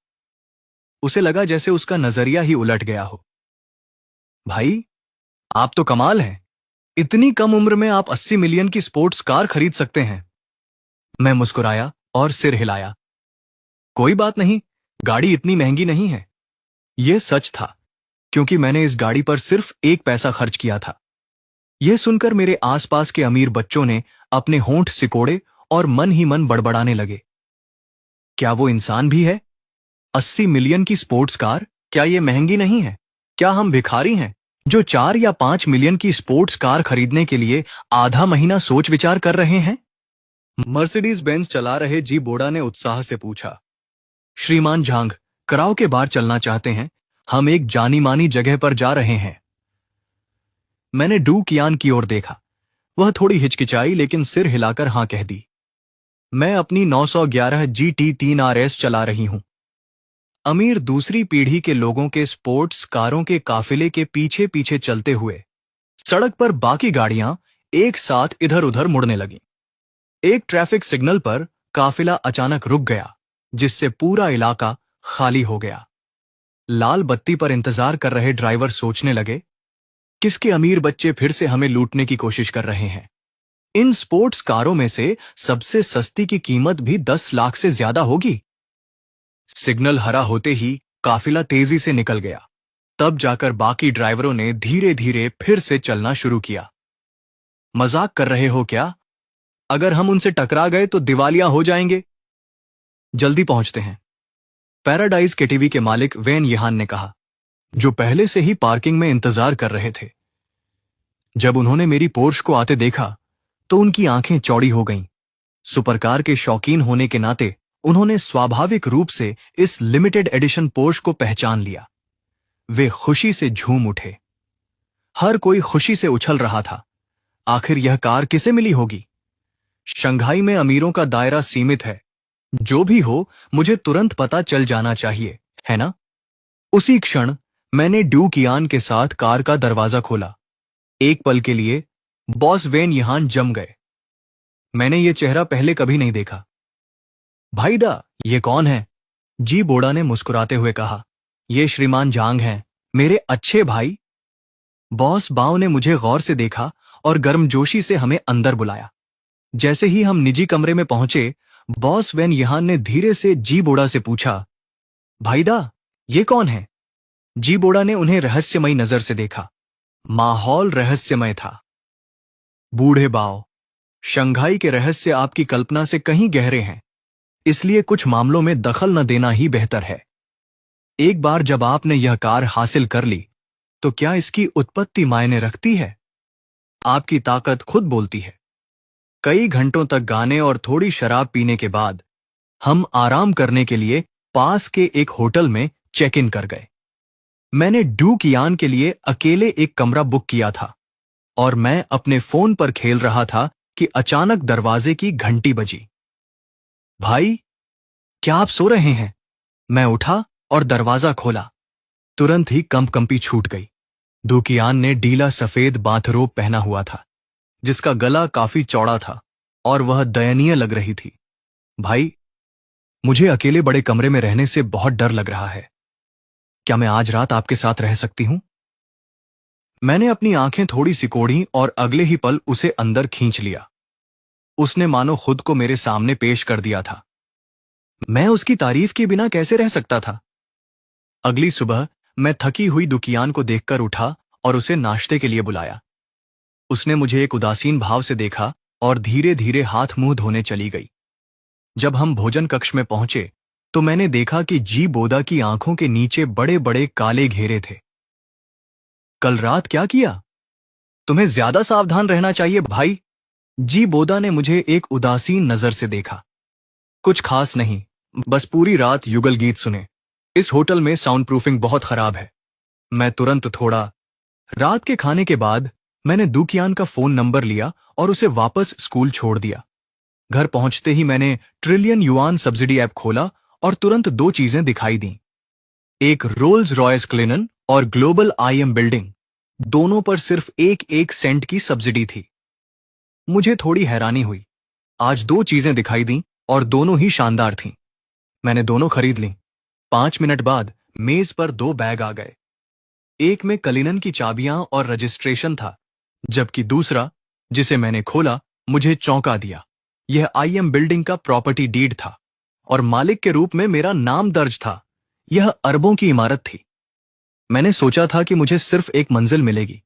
उसे लगा जैसे उसका नजरिया ही उलट गया हो। भाई, आप तो कमाल हैं। इतनी कम उम्र में आप 80 मिलियन की स्पोर्ट्स कार खरीद सकते हैं। मैं मुस्कुराया और सिर हिलाया। कोई बात नहीं, गाड़ी इतनी महंगी नहीं है। यह सच था, क्योंकि मैंने इस गाड़ी पर सिर्फ 1 पैसा खर्च किया था। यह सुनकर मेरे आसपास के अमीर बच्चों ने अपने होंठ सिकोड़े और मन ही मन बड़बड़ाने लगे। क्या वो इंसान भी है? 80 मिलियन की स्पोर्ट्स कार, क्या ये महंगी नहीं है? क्या हम भिखारी हैं जो 4 या 5 मिलियन की स्पोर्ट्स कार खरीदने के लिए आधा महीना सोच विचार कर रहे हैं? मर्सिडीज बेंज चला रहे जी बोड़ा ने उत्साह से पूछा, श्रीमान झांग, कराओ के बार चलना चाहते हैं? हम एक जानी मानी जगह पर जा रहे हैं। मैंने डू कियान की ओर देखा। वह थोड़ी हिचकिचाई, लेकिन सिर हिलाकर हां कह दी। मैं अपनी 911 GT3 RS चला रही हूं। अमीर दूसरी पीढ़ी के लोगों के स्पोर्ट्स कारों के काफिले के पीछे पीछे चलते हुए सड़क पर बाकी गाड़ियां एक साथ इधर उधर मुड़ने लगीं। एक ट्रैफिक सिग्नल पर काफिला अचानक रुक गया, जिससे पूरा इलाका खाली हो गया। लाल बत्ती पर इंतजार कर रहे ड्राइवर सोचने लगे, किसके अमीर बच्चे फिर से हमें लूटने की कोशिश कर रहे हैं। इन स्पोर्ट्स कारों में से सबसे सस्ती की कीमत भी 10 लाख से ज्यादा होगी। सिग्नल हरा होते ही काफिला तेजी से निकल गया। तब जाकर बाकी ड्राइवरों ने धीरे धीरे फिर से चलना शुरू किया। मजाक कर रहे हो क्या? अगर हम उनसे टकरा गए तो दिवालिया हो जाएंगे। जल्दी पहुंचते हैं। पैराडाइज केटीवी के मालिक वेन यहान ने कहा, जो पहले से ही पार्किंग में इंतजार कर रहे थे। जब उन्होंने मेरी पोर्श को आते देखा तो उनकी आंखें चौड़ी हो गईं। सुपरकार के शौकीन होने के नाते उन्होंने स्वाभाविक रूप से इस लिमिटेड एडिशन पोर्श को पहचान लिया। वे खुशी से झूम उठे। हर कोई खुशी से उछल रहा था। आखिर यह कार किसे मिली होगी? शंघाई में अमीरों का दायरा सीमित है। जो भी हो, मुझे तुरंत पता चल जाना चाहिए, है ना? उसी क्षण मैंने ड्यू कियान के साथ कार का दरवाजा खोला। एक पल के लिए बॉस वेन यहान जम गए। मैंने ये चेहरा पहले कभी नहीं देखा। भाईदा, ये कौन है? जी बोड़ा ने मुस्कुराते हुए कहा, ये श्रीमान जांग हैं, मेरे अच्छे भाई। बॉस बाव ने मुझे गौर से देखा और गर्मजोशी से हमें अंदर बुलाया। जैसे ही हम निजी कमरे में पहुंचे, बॉस वेन यहान ने धीरे से जी बोड़ा से पूछा, भाईदा, ये कौन है? जी बोड़ा ने उन्हें रहस्यमयी नजर से देखा। माहौल रहस्यमय था। बूढ़े बाव, शंघाई के रहस्य आपकी कल्पना से कहीं गहरे हैं, इसलिए कुछ मामलों में दखल न देना ही बेहतर है। एक बार जब आपने यह कार हासिल कर ली, तो क्या इसकी उत्पत्ति मायने रखती है? आपकी ताकत खुद बोलती है। कई घंटों तक गाने और थोड़ी शराब पीने के बाद हम आराम करने के लिए पास के एक होटल में चेक इन कर गए। मैंने ड्यू कियान के लिए अकेले एक कमरा बुक किया था और मैं अपने फोन पर खेल रहा था कि अचानक दरवाजे की घंटी बजी। भाई, क्या आप सो रहे हैं? मैं उठा और दरवाजा खोला। तुरंत ही कंपकंपी छूट गई। ड्यू कियान ने ढीला सफेद बाथरोब पहना हुआ था, जिसका गला काफी चौड़ा था और वह दयनीय लग रही थी। भाई, मुझे अकेले बड़े कमरे में रहने से बहुत डर लग रहा है। क्या मैं आज रात आपके साथ रह सकती हूं? मैंने अपनी आंखें थोड़ी सिकोड़ी और अगले ही पल उसे अंदर खींच लिया। उसने मानो खुद को मेरे सामने पेश कर दिया था। मैं उसकी तारीफ के बिना कैसे रह सकता था? अगली सुबह मैं थकी हुई दुकियान को देखकर उठा और उसे नाश्ते के लिए बुलाया। उसने मुझे एक उदासीन भाव से देखा और धीरे धीरे हाथ मुंह धोने चली गई। जब हम भोजन कक्ष में पहुंचे तो मैंने देखा कि जी बोदा की आंखों के नीचे बड़े बड़े काले घेरे थे। कल रात क्या किया? तुम्हें ज्यादा सावधान रहना चाहिए भाई। जी बोदा ने मुझे एक उदासीन नजर से देखा। कुछ खास नहीं, बस पूरी रात युगल गीत सुने। इस होटल में साउंड प्रूफिंग बहुत खराब है। मैं तुरंत थोड़ा। रात के खाने के बाद मैंने दुकियान का फोन नंबर लिया और उसे वापस स्कूल छोड़ दिया। घर पहुंचते ही मैंने ट्रिलियन युआन सब्सिडी ऐप खोला और तुरंत दो चीजें दिखाई दी। एक रोल्स रॉयस क्लिनन और ग्लोबल आईएम बिल्डिंग, दोनों पर सिर्फ 1 सेंट की सब्सिडी थी। मुझे थोड़ी हैरानी हुई। आज दो चीजें दिखाई दी और दोनों ही शानदार थीं। मैंने दोनों खरीद लीं। 5 मिनट बाद मेज पर 2 बैग आ गए। एक में कलिनन की चाबियां और रजिस्ट्रेशन था, जबकि दूसरा, जिसे मैंने खोला, मुझे चौंका दिया। यह आईएम बिल्डिंग का प्रॉपर्टी डीड था और मालिक के रूप में मेरा नाम दर्ज था। यह अरबों की इमारत थी। मैंने सोचा था कि मुझे सिर्फ एक मंजिल मिलेगी,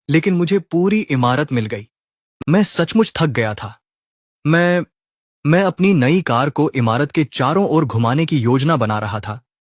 लेकिन मुझे पूरी इमारत मिल गई। मैं सचमुच थक गया था। मैं अपनी नई कार को इमारत के चारों ओर घुमाने की योजना बना रहा था